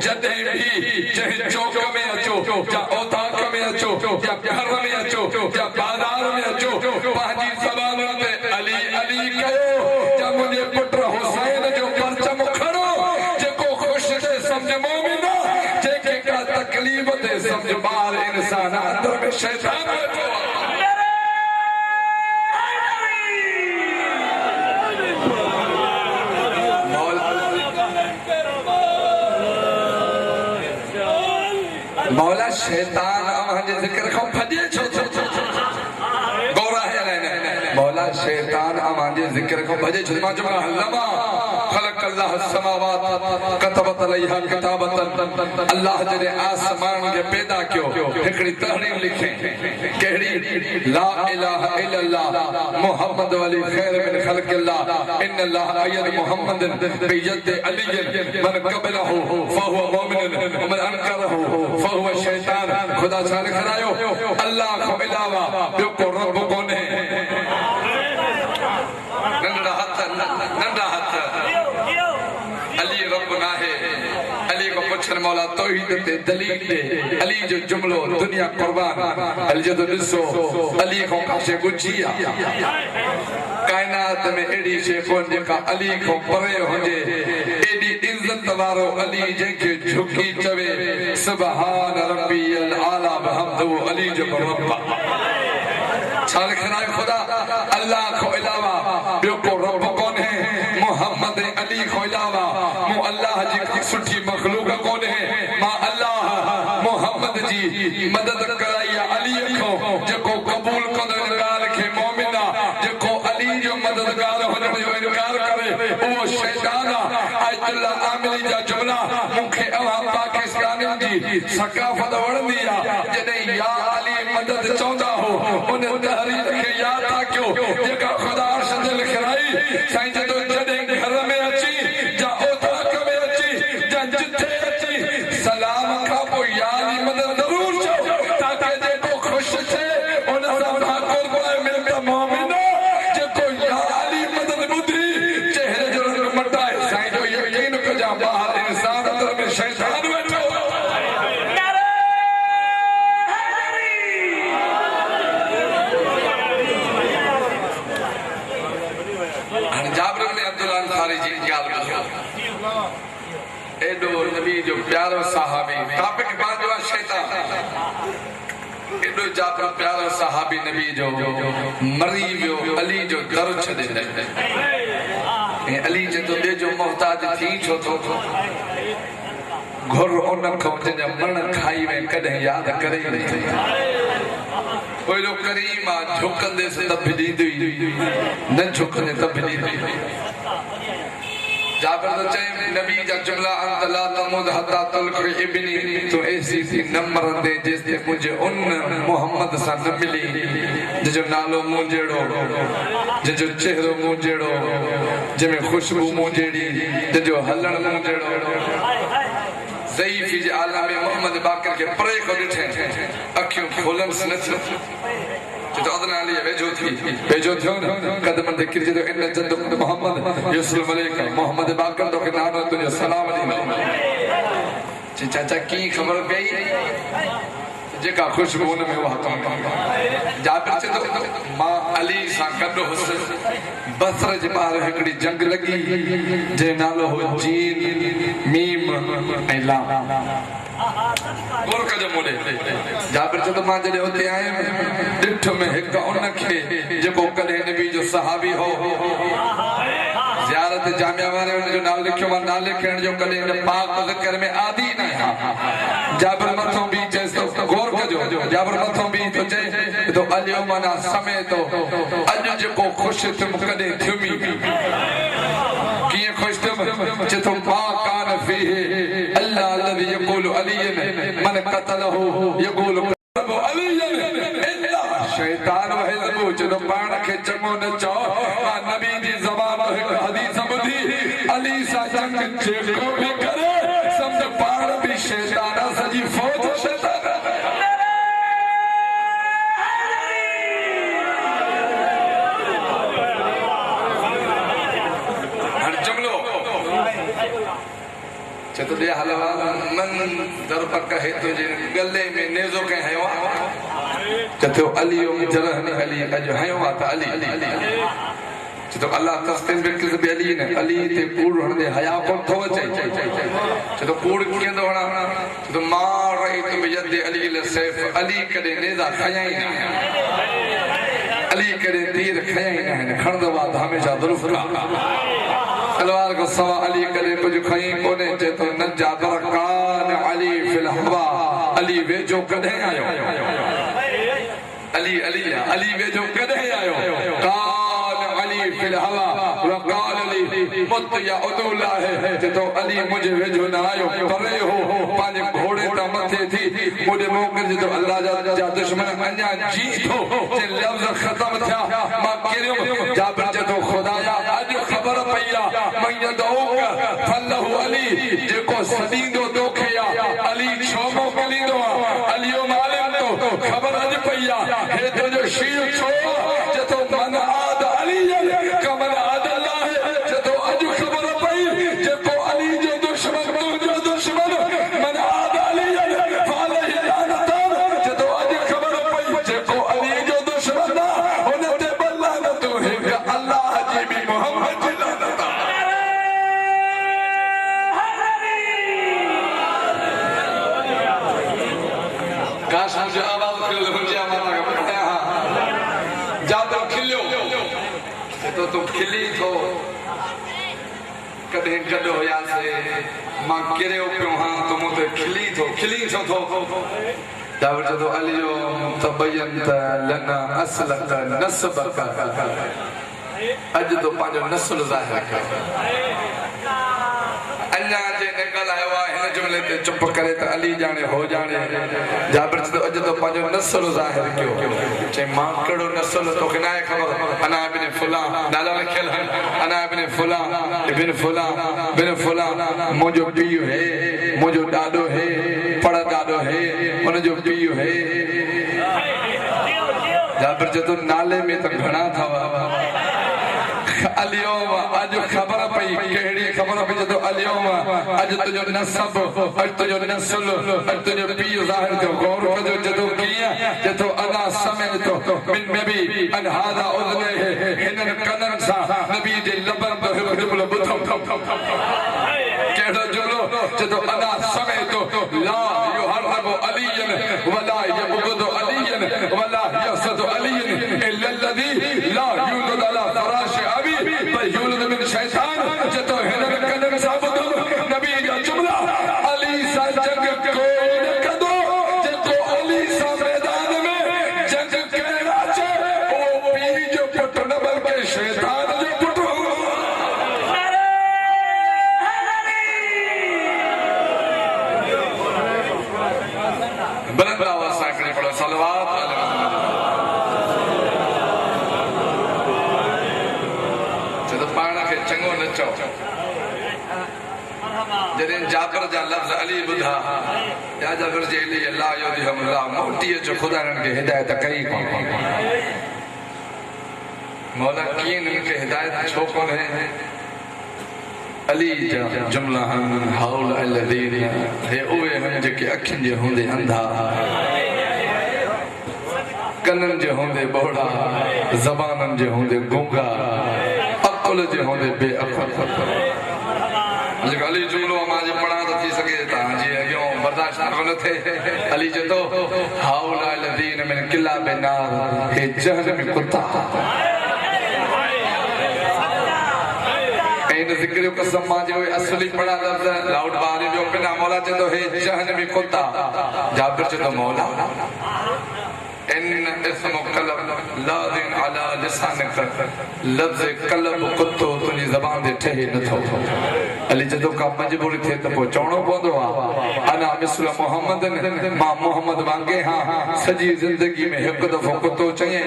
जदे भी जह चौक में अचो या ओताक में अचो या घर में अचो या बाजार में अचो पाजी जबान पे अली अली कयो या मुझे पुत्र हुसैन जो परचम खड़ो जेको खुश दे समझ मोमिना जेके का तकलीफ दे समझ बार इंसान अंदर में शैतान बैठो मौला शैतान हमारे जिक्र को भजे छो गौरा है मौला शैतान हमारे जिक्र को भजे छो माजुमा अल्लामा खलक अल्लाह समावात कतबत अलैहा किताबतन अल्लाह जने आसमान के पैदा क्यो एकड़ी तहरीर लिखे केड़ी ला इलाहा इल्लल्लाह मुहम्मद वली खैर मिन खल्क अल्लाह इन अल्लाह अयद मुहम्मद बियद अली मन कबलहु फहुव मुमिन वमन अनकरहु फहुव शैतान खुदा सा लिखरायो अल्लाह को इलावा ॿियो को रब कोन्हे नंढा हथ अली रब नाहे अली को पुछन मौला तौहीद ते दलील दे अली जो जुमलो दुनिया कुर्बान अली जो ॾिसो अली को काशे गुजिया कायनात में एडी शे कोन जेका अली को परे हुजे एडी इज्जत वारो अली जेके झुकी चवे सुभान रब्बियल आला बहमदु अली जो रब्बा छाल खना खुदा अल्लाह को अलावा ॿियो को रब कोन्हे मोहम्मद अली को अलावा मु अल्लाह जी सुठी मखलूक कोन्हे मां अल्लाह मोहम्मद जी मदद कराई अली को जेको कबूल कंदो गाल के मोमिना जेको अली जो मददगार होने जो इनकार करे वो शैतान आयतुल्लाह आमिली जा जुमला मुखे अवा पाकिस्तान जी सकाफत वणदी आ जने या अली मदद चौंदा हो उन तहरीर के याद था क्यों जेका खुदा अर्श ते लिखराई साईं जदो जडे घर में अची जा ओताक में अची जा जिथे अची सलाम का पो या अली मदद जरूर चो ताकि जेको खुश थे उन सा ठाकुर को मिलता मोमिना जेको या अली मदद बुधी चेहरे जो रंग मटाए साईं जो यकीन को जा बाहर इंसान अंदर में शैतान बैठो जाबिर ने अब्दुल्लाह अंसारी जी ॻाल्हि ॿुधो एॾो नबी जो प्यारो सहाबी टॉपिक बाजो आहे शैतान एॾो जाबिर प्यारो सहाबी नबी जो मरी वियो अली जो दर छॾे ऐं अली जे तो ॿिए जो मोहताज थी छो थो घुर उन खां जंहिंजा मण खाई वे कॾहिं यादि करे ई नथी ओलो करीम आ झुकंदे से तब ॾींदी न झुकंदे तब ॾींदी जाबिर तो चए नबी जा जुमला अंत ला तमुद हत्ता तुल्क इब्नी तो ऐसी सी नंबर दे जिसते मुझे उन मोहम्मद सा न मिली जो नालो मुंजेड़ो जो चेहरो मुंजेड़ो जिमें खुशबू मुंजेड़ी जो हलण मुंजेड़ो ज़ईफ़ी जे आलम मोहम्मद बाकर के परे को ॾिठे अखियूं खोलन न थियो तो अदना अली वेझो थियो न कदम ते किरजे तो इन जद मोहम्मद युसलम अलैका मोहम्मद बाकर तो के नाम तुझे सलाम दी चाचा की खबर पई जेका खुशबू में वह जाबिर चे तो मां अली सा गॾु हुस बसर जे ॿाहिरि हिकिड़ी जंग लॻी जे नालो हो जीन मीम ऐं लाम गोरख जो मोड़े जाबिर चे तो मां जॾहिं हुते आयुमि ॾिठ में हिकु उन खे जेको कॾहिं नबी जो सहाबी हो ज़ियारत जामिया वारे उन जो नालो लिखियो मां नाले खणण जो कॾहिं इन पाक ज़िक्र में आदी न आहियां जाबिर मथों बि चएसि तो गोरख जो जाबिर मथों बि तो चए तो अलियो माना समय तो अॼु जेको ख़ुशि थियुमि कॾहिं थियुमि कीअं ख़ुशि थियुमि चए थो मा कान फीहि अल्लाह अलज़ी यक़ूलु अलियन मन क़तलहु यक़ूलु अलियन इल्ला शैतान वहिलहु जो पाण खे चङो न चओ मां नबी जी ज़बान हिकु हदीस ॿुधी अली सां जंग जेको बि करे सम्झ पाण बि शैतान सॼी फ़ौज शैतान चतो दे हलवा मन दर पक है तुझे गले में नेज़ो के हयो चतो अली जरहनी अली अज हयो त अली चतो अल्लाह तस्तीन बिल्कुल भी अली ने अली ते कूड़ हणदे हया को थो अचे चतो कूड़ केंदो हणा चतो मा रही तो यद अली ल सैफ अली कदे नेज़ा खयाई ना अली कदे तीर खयाई ना खणदो बात हमेशा दुरुस्त तलवार को सवा अली करे कुछ खई कोने चे तो न जादर कान अली फिल हवा अली वेजो कदे आयो अली अली अली वेजो कदे आयो कान अली फिल हवा व कान अली मुत या उदुल्ला है चे तो अली मुझे वेजो न आयो परे हो पाने घोड़े ता मथे थी मुझे मोकल जो अल्लाह जा दुश्मन अन्या जीतो जे लफ्ज खत्म थिया मां केरियो जाबिर जे तो खुदाया आज खबर पईया मैं दऊगा फल्लहु अली जेको सदींदो दोखिया अली छोमो कलींदो अलियो मालिक तो खबर अज पईया हे तो जो शीर छो जतो मन आद अली कमल आद अल्लाह जतो अज खबर पई जेको अली जो दुश्मन जो दुश्मन मन आद अली फाले लानत जतो अज खबर पई जेको अली जो दुश्मन उनते बल्ला तो है अल्लाह जी भी मोहम्मद जी लानत काश मुझे आवाज खिल मुझे हमारा बताया जादू खिलियो तो तुम खिली तो कदे गडो या से मां केरे पियो हां तो मुते खिली तो जावर जो अलियो तबयंत लना असलक नस्बक अज तो पांजो नस्ल जाहिर कर अन्या जे निकल आयो इन जुमले ते चुप करे त अली जाने हो जाने जाबिर तो अज तो पांजो नस्ल जाहिर क्यों चे मां केड़ो नस्ल तो के नाए खबर अना इब्न फुलान नाला लिखल अना इब्न फुलान बिन फुलान मुजो पियो है मुजो डाडो है पड़ा डाडो है उन जो पियो है जाबिर जो तो नाले में तो घणा था अलियोम आज खबर पई केड़ी खबर पई जो अलियोम आज तुजो नसब आज तुजो नस्ल आज तुजो पीउ जाहिर तो गौर कजो जदो किया जतो अना समय तो मिन में भी अन हादा उदने है हिनन कनन सा नबी दे लबन तो हिबल बुथम केड़ो जुलो जतो अना समय तो ला युहरबु अलियन वला यबगदु अलियन वला यसद अलियन इल्ला الذي ला युलद अला फराश अबी युलद मिन शैतान जतो हिनन कनन सा नबी जा जुमला अली सा जंग कोई न कदो जतो अली सा मैदान में जंग केड़ा चे ओ पी जो पुट न बल्कि शैतान जो पुट जा लफ्ज़ अली बुधा या जबर जे लिए अल्लाह युदिहम अल्लाह मोटी जो खुदा इनके हिदायत कई कोन मौला कीन इनके हिदायत छो कोन है अली जा जुमला हाउल अलदीन हे ओए हम जेके अखिन जे होंदे अंधा कनन जे होंदे बोड़ा ज़बानन जे होंदे गूंगा अकुल जे होंदे बेअकुल अली जुमलो मां जे पढ़ा तो थी सके ता जी अगो बर्दाश्त न थे अली जे तो हाउल अलदीन मिन किला बिनार हे जहन्नम कुत्ता इन जिक्र कसम मां जो असली पढ़ा लफ्ज़ लाउड बारे जो बिना मौला जे तो हे जहन्नम कुत्ता जाबिर जे तो मौला इन इसम कलब लादिन अला लिसानक लफ्ज़ कलब कुत्तो तुनी ज़बान दे ठहे न थो अली जदो का मजबूरी थे तो चवणो पवंदो आ अना मिसल मोहम्मद मां मोहम्मद वांगे हां सजी जिंदगी में एक दफो कुत्तो चए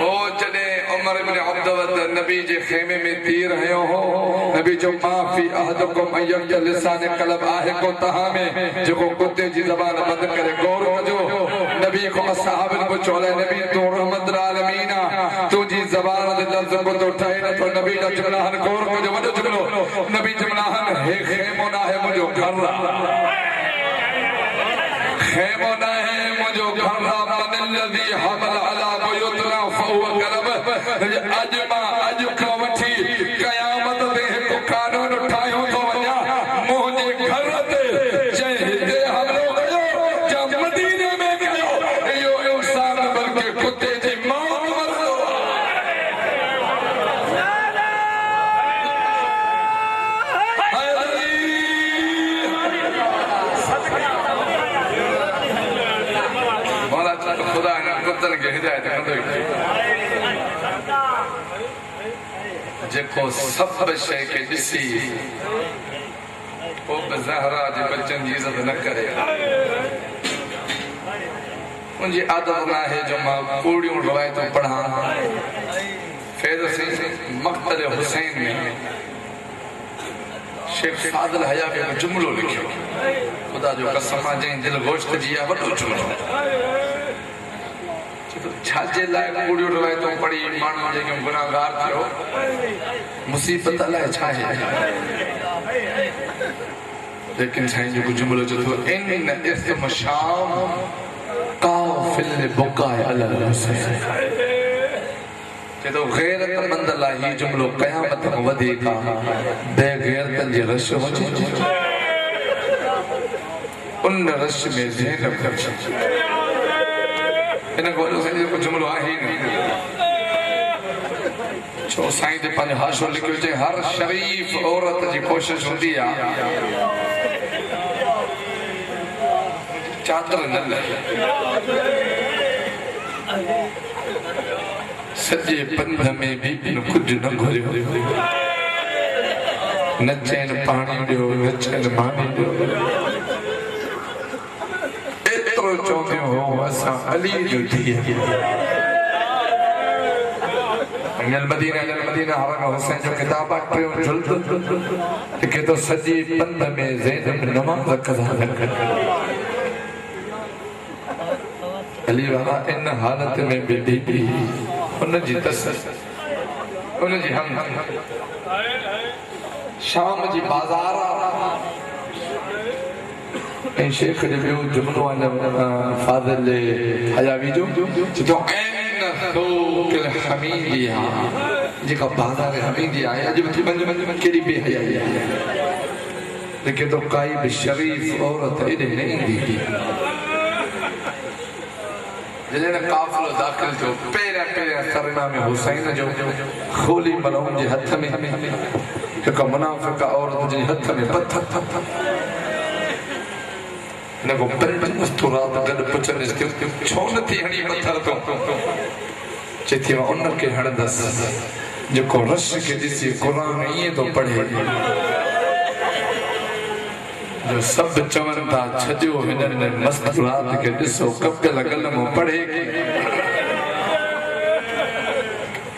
ओ जने उमर इब्न अब्दुल नबी जे खेमे में तीर हयो हो नबी जो माफी अहदकुम अयक लिसान कलब आहे को तहा में जो कुत्ते जी ज़बान बंद करे गौर कजो नबी को असहाब ने चोले नबी तो रहमत आलमीन तुजी ज़बान दे लफ्ज़ को तो ठाए न तो नबी दा जुमलाहन गौर कजो वडो जुमलो नबी जुमलाहन हे खेमो ना है मुजो घर खेमो ना है मुजो घर मन الذي حمل على بيوتنا فهو كرب अजमा अज को वठी क़यामत दे को कानून ठायो तो वजा मोहजे घर ते जहिते हमलो कयो जा मदीने में कयो यो इंसान बल्कि कुत्ते जी मौत मरदो मौला खुदा ने कुत्तन के हिदायत कंदो जेको सब शय के दिसी ओ ज़हरा जे बच्चन जी इज्जत न करे मुझे आदत ना है जो मां कोड़ियों रवायतों पढ़ा फिर से मक़तल हुसैन में शेख फादिल हया के जुमलो लिखियो खुदा जो कसम जे दिल गोश्त जी आ वडो जुमलो छाजे लाए कोड़ियों रवायतों पढ़ी मानू जे गुनाहगार थियो मुसीबत लाए छाए लेकिन साईं जो जुमलो जो तो इन इस्म शाम काफिल बुकाए अलल हुसैन जे तो गैरतमंद ला ही जुमलो क़यामत में वधी का बेगैरतन जे रश हो उन रश में ज़ैनब इन गोलो से को जुमलो आहे छो साईं दे पंज हाशो लिखियो जे हर शरीफ औरत जी कोशिश होंदी आ चादर न ले सजे पंध में भी कुछ न घुरियो नचन पानी दियो नचन मानी दियो एतरो चोंदियो हो असा अली जो थी अल मदीना हरम हुसैन जो किताब पढ़ियो जुल्द के तो सजी पंध में ज़ैनब नमाज कज़ा कर अली वाला इन हालत में बीबी उन जी उन जी हम शाम जी बाजार ऐं शेख जो ॿियो जुमलो फादिल हयावी जो तो ऐन हमीदिया जेका बाजार हमीदिया आहे अॼु बि मंझि केॾी बेहयाई आहे लेकिन तो काई भी शरीफ औरत एॾे न ईंदी जॾहिं काफ़िलो दाख़िल थियो पहिरियां सरना में हुसैन जो खोली मलऊं जे हथ में हिकु मुनाफ़िक़ औरत जे हथ में पत्थर हिन को पंज मस्तूरात गॾु पुछंदसि छो नथी हणी पत्थर तो चए थी उन खे हणंदसि जेको रश खे ॾिसी क़ुर ईअं थो पढ़े जो सब चवन था छजो हिनन मस्तूरात के दिसो कपिल कलम पढ़े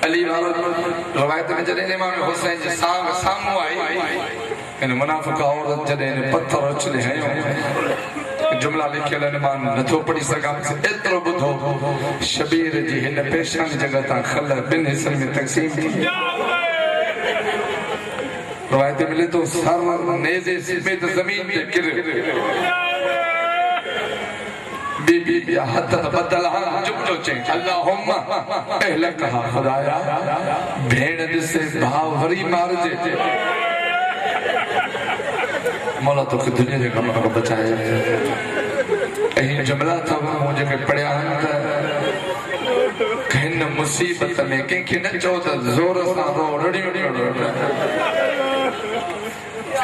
अली वारो रवायत में जॾहिं इमाम हुसैन जी सामू आई इन मुनाफिक औरत जॾहिं पत्थर उछले हयो जुमला लिखियल मान नथो पढ़ी सघां एतिरो ॿुधो शबीर जी हिन पेशान जगह तां खल ॿिनि हिस्सनि में तक़सीम थी रवायत मिले तो सर नेज़े समेत ज़मीन ते गिर बीबी हथ बदल जुमलो चई अल्लाहुम्मा अहलकहा खुदाया भेण ॾिसे भाव वरी मारजे मौला तो दुनिया जे कम खां बचाए ऐं जुमला अथव मूं जेके पढ़िया आहिनि त हिन मुसीबत में कंहिंखे न चओ त ज़ोर सां रो रड़ियूं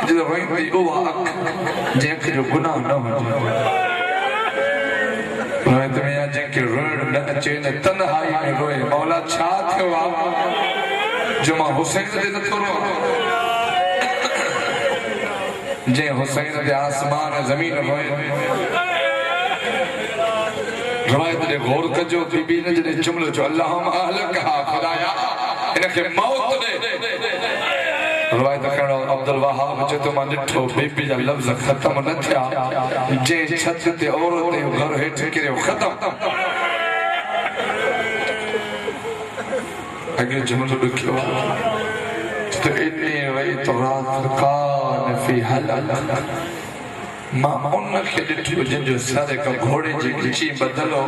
जो वेंदी उहा अख जंहिंखे जो गुनाह न हुजे रवायत में आहे जंहिंखे रोइण न अचे न तन्हाई में रोए मौला छा थियो आहे जो मां हुसैन ते नथो रोआं जे हुसैन ते आसमान ज़मीन रोए रवायत दे गौर कजो बीबी ने जॾहिं जुमलो चयो अल्लाहुम्मा अहलकहा खुदाया इनखे मौत ॾे रवायत करणो अब्दुल वहाब जो तो मां ॾिठो बीबी जा लफ़्ज़ ख़त्म न थिया जे छत ते औरत जो घर हेठि किरियो ख़त्म अॻे जुमलो ॾुखियो तो इन्नी वई तो रात कान फी हल मां उनखे ॾिठो जंहिंजो सर हिक घोड़े जी गिची बदलो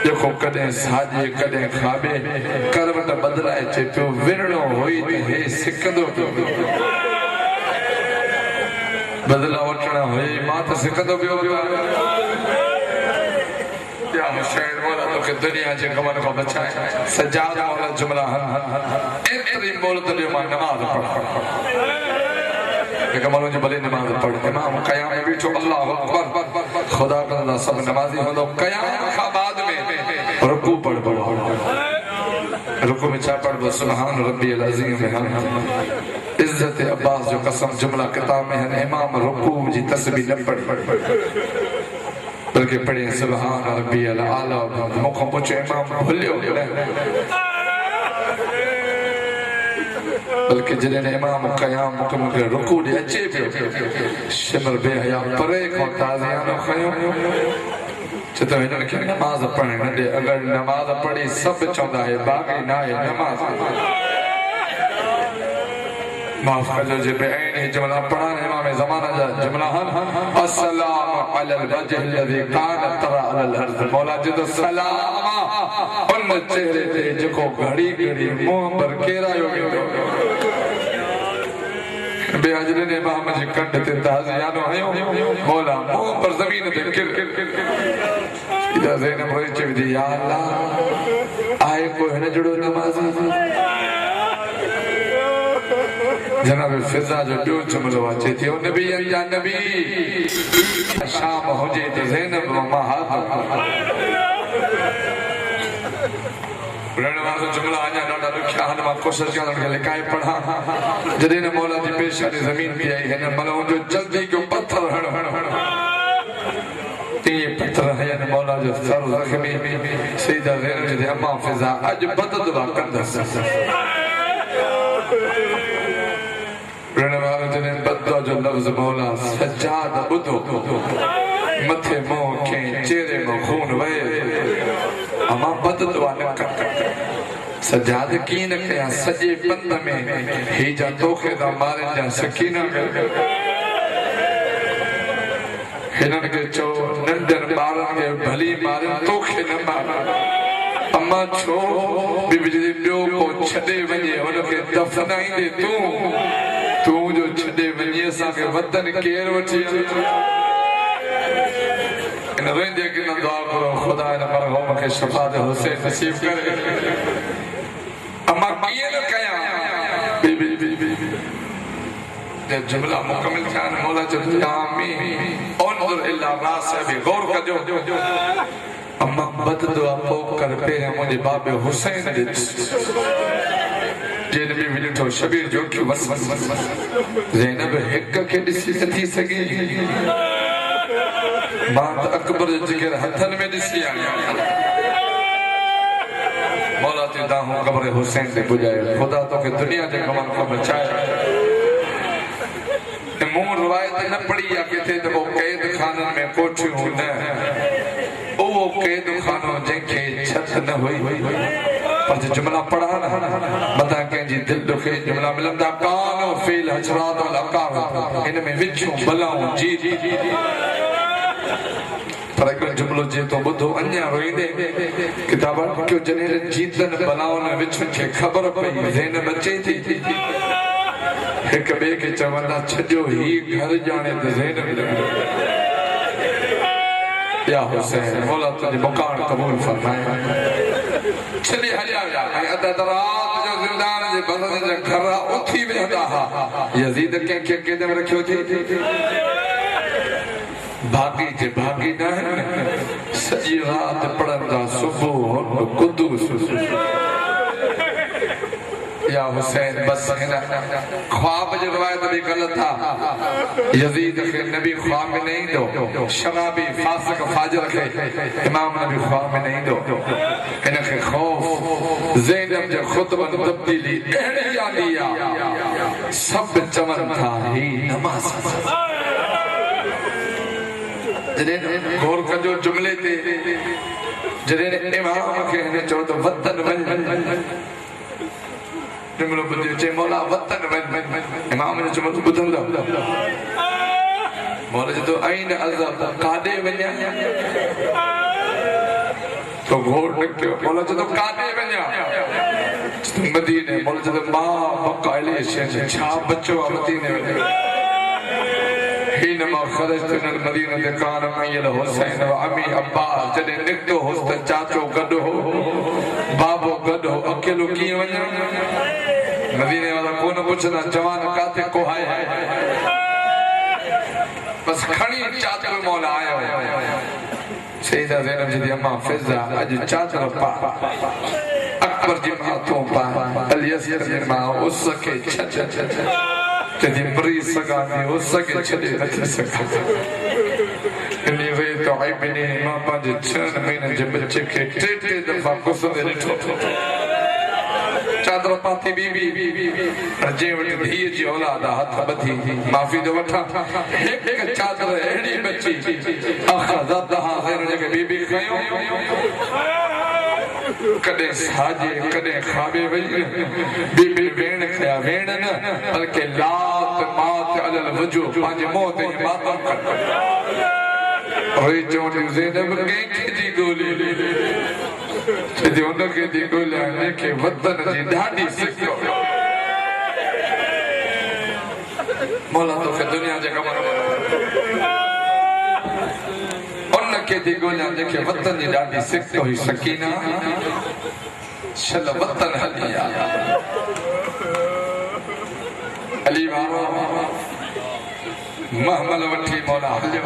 देखो कदे साजे कदे खाबे करवट बदलाए चे पियो विरणो होई त हे सिकंदो पियो बदला वठणा होई मां त सिकंदो पियो या हुसैन मौला तो के दुनिया जे कमन को बचाए सजाद मौला जुमला एतरी मोहलत ॾियो मां नमाज़ पढ़ एक माण्हू जी भले नमाज़ पढ़ इमाम क़याम में बीठो अल्लाहु अकबर खुदा का सब नमाज़ी होंदो क़याम खां बाद में रुकू पढ़ रुकू में छा पढ़ सुभान रब्बियल अज़ीम इज्जत अब्बास जो कसम जुमला किताब में है इमाम रुकू जी तस्बीह न पढ़ बल्कि पढ़े सुभान रब्बियल आला मुखों पूछे इमाम भूलियो बल्कि जॾहिं इमाम क़याम मुकम्मल रुकू ॾे अचे पियो शिमर बेहया परे खां ताज़ियानो खयो चए तो हिननि खे नमाज़ पढ़ण न ॾे अगरि नमाज़ पढ़ी सभु चवंदा हे बाक़ी न आहे नमाज़ माफ़ कजो जे बेअनी जुमला पढ़ा इमाम ज़माना जा जुमला अस्सलाम अलल वजह الذي कान तरा अलल अर्ज़ मौला जो सलाम उन चेहरे ते जेको घड़ी घड़ी मुंह पर केरायो वेंदो बेअजले ने इमाम जी कंठ ते ताज़ियानो हयो मौला मुंह पर ज़मीन ते किर सीधा ज़ैनब रोई चई या अल्लाह आए को हिन जड़ो नमाज़ी जनाब फिजा जो ॿियो जुमलो अचे थी नबी या नबी शाम हुजे त ज़ैनब मां हाथ पढ़ण वारो जुमला अञा ॾाढा ॾुखिया आहिनि मां कोशिशि कयां कि लिकाए पढ़ां जॾहिं न मौला जी पेशानी ज़मीन ते आई हिन महिल जो जल्दी को पत्थर हण तीअं पत्थर हयनि मौला जो सर ज़ख़्मी सईदा ज़ैनब चई अम्मा फिजा अॼु बददुआ कंदसि रणवार जने बद्दो जो लफ्ज़ मौला सजाद बुधो मथे मोह के चेहरे में खून वहे अमा बददुआ न कर सजाद की न कया सजे पंध में ही जा तोखे दा मारन जा सकीना हिनन के चो नंदन बारन के भली मारन तोखे न मार अम्मा छो बिजली ॿियो को छॾे वञे हुनखे दफ़नाईंदे तूं जो छॾे वञे असांखे वतन केरु वठी इन वेंदे कि न दुआ करो खुदा इन मरहूम खे शफ़ात हुसैन नसीब करे अम्मा कीअं न कयां जब जुमला मुकम्मल थिया मौला चयो आमीन उनज़ुर इला रासिबी गौर कजो अम्मा बददुआ पोक कर पहिरियां मुंहिंजे बाबे हुसैन ॾिठ जे नबी ॾिठो शबीर जो कि बस ज़ैनब हिक खे ॾिसी नथी सघे मां त अकबर जो जिगर हथनि में ॾिसी आहियां मौला ते दाहूं क़ब्र हुसैन ते पुॼायो खुदा तोखे दुनिया जे कमनि खां बचाए रिवायत न पढ़ी या किथे तो वो कैद खानन में कोठियूं न वो कैद खानो जंहिंखे छत न हुई पर जो जुमला पढ़ा न बता कंहिंजी दिल दुखे जुमला मिलंदा कान फील हजरात वल अकार इन में विचूं बलाऊं जी पर अगर जुमलो जे तो बुधो अन्या रोईंदे किताब क्यों जने जीतन बलाउन विच खे खबर पई ज़ेन बचे थी एक बे के चवंदा छजो ही घर जाने ते ज़ेन या हुसैन मौला तुझे मुकान कबूल फरमाए चली हलिया अदा रात जो जिंदान जे बदन जे घर उथी वेंदा हा यजीद के केदे में रखियो थी भागी जे भागी न सजी रात पढ़ंदा सुबह कुदूस या हुसैन बस है ना ख्वाब जो रिवायत भी गलत था यजीद के नबी ख्वाब में नहीं दो शराबी फासिक फाजिर के इमाम नबी ख्वाब में नहीं दो इनके खौफ ज़ैनब जो खुतबन तब्दीली एड़ी आलिया सब चमन था ही नमाज जने गौर कजो जुमले ते जने इमाम के ने चो तो वतन वन जुमलो बुद्धि चे मौला वतन वन इमाम ने चो बुधंदा मौला जो आइन अज़ब कादे वन्या तो गौर न के मौला जो कादे वन्या मदीने मौला जो मां बकाले से छा बच्चो मदीने हिनमा खरजत मिनल मदीनत कान मयल हुसैन व अमी अब्बास जॾहिं निकितो हुस त चाचो गॾु हो बाबो गॾु हो अकेलो कीअं वञा मदीने वारा कोन पुछंदा जवान काथे को आहे बस खणी चादर मौला आयो सईदा ज़ैनब जी अम्मा फिज़ा अॼु चादर पा अकबर जी माथों पा अली असगर जी मां उस के छछ तेरी बरी सगा में हो सके छड़े नथी सका इन्हीं वे तो आई बने मां पांच 6 महीने जे बच्चे के टे दफा गुस्से ॾिठो चादर पाती बीबी जे वटि धीअ जी औलाद हथ ॿधी माफ़ी दो वठा एक चादर एड़ी बची अखज़तहा ग़ैर जगह बीबी खयो कदे साजे कदे खाबे वई बीबी वेण खया वेण न बल्कि लात मात अलल वजू पांजे मौत जी मातम कर ओए चोटी ज़ैनब के जी गोली जे उन के दी गोली ने के वतन जी ढाडी सिको मौला तो के दुनिया जे कमर के दी गोलियां जेके वतन जी ॾाढी सिक हुई सकीना शल वतन हलिया अली वारो महमल वठी मौला हलियो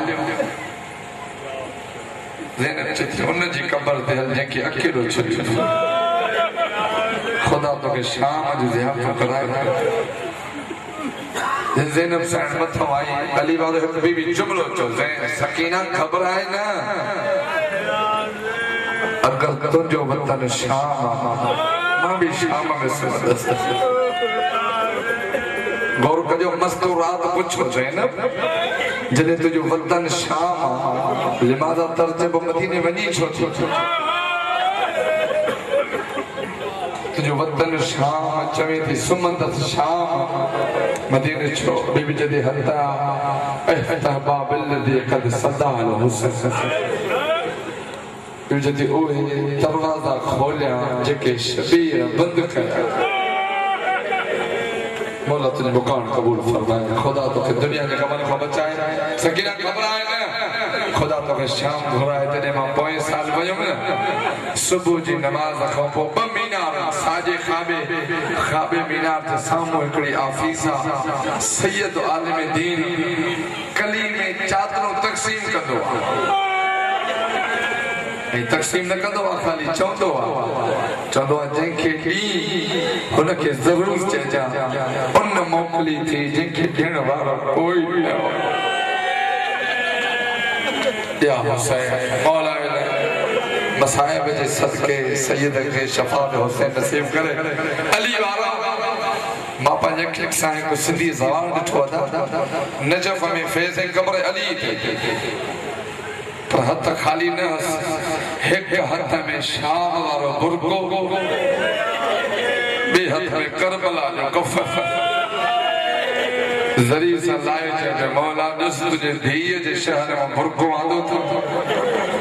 ज़ैनब चई उन जी कब्र ते हल जेके अकेलो छॾियो खुदा तो के शाम जो ज़ियाफ़त कराए ज़ैनब साईं मथो आई अली वारो हिकु बीबी जुमलो चो सकीना ख़बर आहे न अगर तुंहिंजो वतन शाम मां भी शाम में सुमंदसि गौर कजो मस्तो रात पुछो ज़ैनब जॾहिं तुंहिंजो वतन शाम लिमाज़ा तर्जब मदीने वञी छो तुझो वतन शाम चवे थी सुमंदस शाम मदीने छो बीबी जदे हता एहता बाबिल दे कद सदा अल हुसैन बीबी जदे ओए दरवाजा खोलिया जेके शबीर बंद कया मौला तुझे मुकान कबूल फरमाए खुदा तो के दुनिया के कमन को बचाए सकीना खबर आए ना खुदा तो के शाम घुराए तने मां 5 साल वयम न सुबह जी नमाज खां पो ब मीनार साजे खाबे मीनार ते सामो एकड़ी आफीसा सैयद आलिम दीन कली में चादरों तकसीम कंदो ए तकसीम न कंदो खाली चवंदो जंहिंखे ॾी हुनखे ज़रूर चइजा उन मोकली थी जंहिंखे ॾियण वारो कोई न हो या हुसैन मौला मसाइब जे सदके सैयद के शफाअत हुसैन नसीब करे अली वारा मां पंहिंजे अखियुनि सां हिकु सिंधी ज़वान ॾिठो आहे नजफ़ में फैज़ क़ब्र अली ते पर हथ खाली न हिकु हथ में शाम वारो बुरको ॿिए हथ में करबला जो कफ़न ज़री सां लाए चइजे मौला ॾिस तुंहिंजे धीअ जे शहर मां बुरको आंदो अथव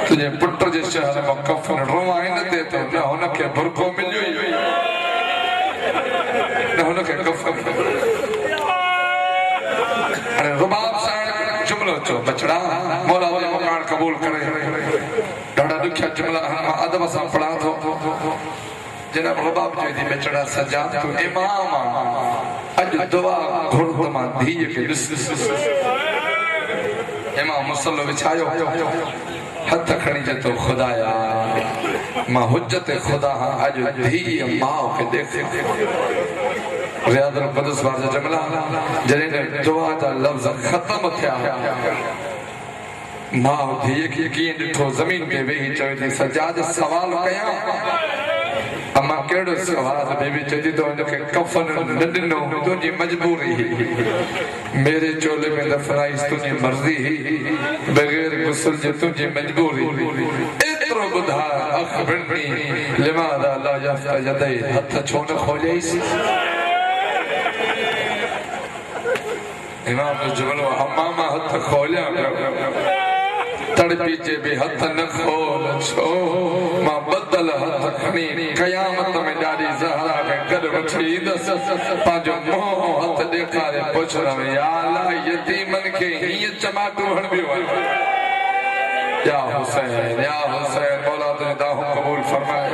तुंहिंजे पुट जे शहर मां कफ़न रोआ हिन ते थो न हुनखे बुरको मिलियो ई न हुनखे कफ़न हाणे रुबाब सां जुमिलो चओ बचड़ा मौला वाले मकान क़बूल करे ॾाढा ॾुखिया जुमिला मां अदब सां पढ़ां थो जनाब रुबाब चए थी बचड़ा सजाद तूं इमाम अॼु दुआ घुर त मां धीअ खे ॾिस इमाम मुसल्लो विछायो हथ खणी चए थो ख़ुदाया मां हुज्जत ख़ुदा अॼु धीअ माउ खे देख रियादुल क़ुद्स वार जा जुमिला जॾहिं दुआ जा लफ़्ज़ ख़त्म थिया माउ धीअ खे कीअं ॾिठो ज़मीन ते वेही चवे थी सजाद सवाल कयां अम्मा कहिड़ो सवाल बेबी चई तो हिनखे कफ़न न ॾिनो तुंहिंजी मजबूरी मेरे चोले में दफनाईस तुंहिंजी मर्ज़ी बग़ैर गुस्ल जे तुंहिंजी मजबूरी एतिरो ॿुधा अख़बिरनी लिमाज़ा ला यफ्ता यदै हथ छो न खोलियईस इमाम जो जुमिलो अम्मा मां हथ खोलिया तड़पी जे बि हथ न खोल छो मां बदल हथ खणी क़यामत में ॾाढी ज़हरा खे गॾु वठी ईंदसि पंहिंजो मोह हथ ॾेखारे पुछंदमि या अल्लाह यतीमनि खे हीअं चमाटो हणबियो आहे या हुसैन मौला तुंहिंजी दाहूं क़बूल फरमाए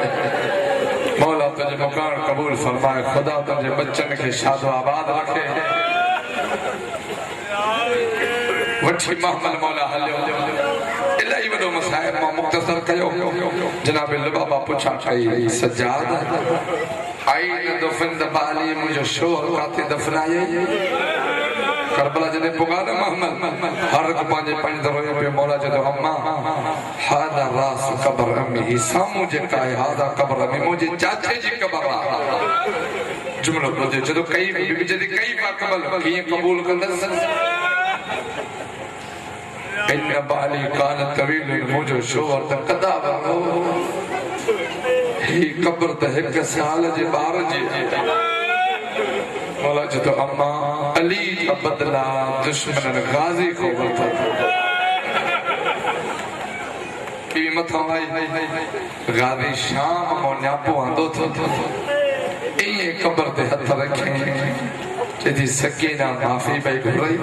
मौला तुंहिंजे मकान क़बूल फरमाए ख़ुदा तुंहिंजे बच्चनि खे शादो आबाद रखे वठी महमल मौला हलियो इलाही वॾो मसाइब मां मुख़्तसर कयो जनाब लबाबा पुछा कई सजाद आई न दफन दबाली मुंहिंजो शोहर काथे दफनाए करबला जॾहिं पुगा न महमल हर हिकु पंहिंजे दरोए पियो मौला चयो अम्मा हादा रास क़ब्र अम्मी साम्हूं जेका आहे हादा क़ब्र अम्मी मुंहिंजे चाचे जी क़ब्र आहे जुमिलो ॿुधो जॾहिं कई क़बल कीअं क़बूल कंदसि इन बाली कान तवील मुझो शोहर त कदा ही कब्र त हिकु साल जे ॿार जी मौला चए तो अम्मा अली का बदला दुश्मन गाज़ी को वठो की मथां आई गाज़ी शाम मो न्यापो आंदो थो इहे कब्र ते हथ रखे चेती सकीना माफ़ी पई घुरई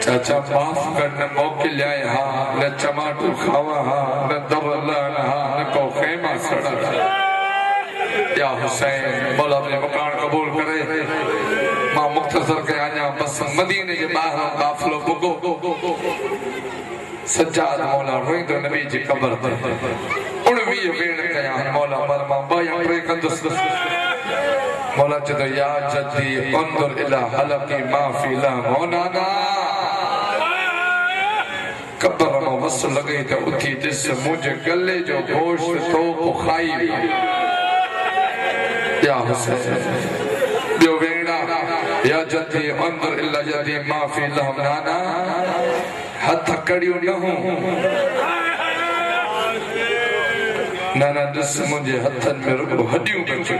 चाचा माफ करने मौके लाए हाँ न चमाटो खावा हाँ न दर लान हाँ न को खेमा सड़ा या हुसैन मौला अपने मकान कबूल करे मां मुख्तसर के आया बस मदीने के बाहर काफिलो बुगो सज्जाद मौला रोइंदो नबी जी कब्र ते 19 वेण कया मौला पर मां बाया प्रे कंदुस मौला चयो या जद्दी अंदर इला हलकी माफी ला मौनाना कब्र में मस लगे तो उठी दिस मुझे गले जो गोश्त तो खाई या हुसैन बियो वेड़ा या जदी अंदर इल्ला जदी माफी लहम नाना हथ कड़ियो न हो नाना दिस मुझे हथन में रुगो हड्डियों बचो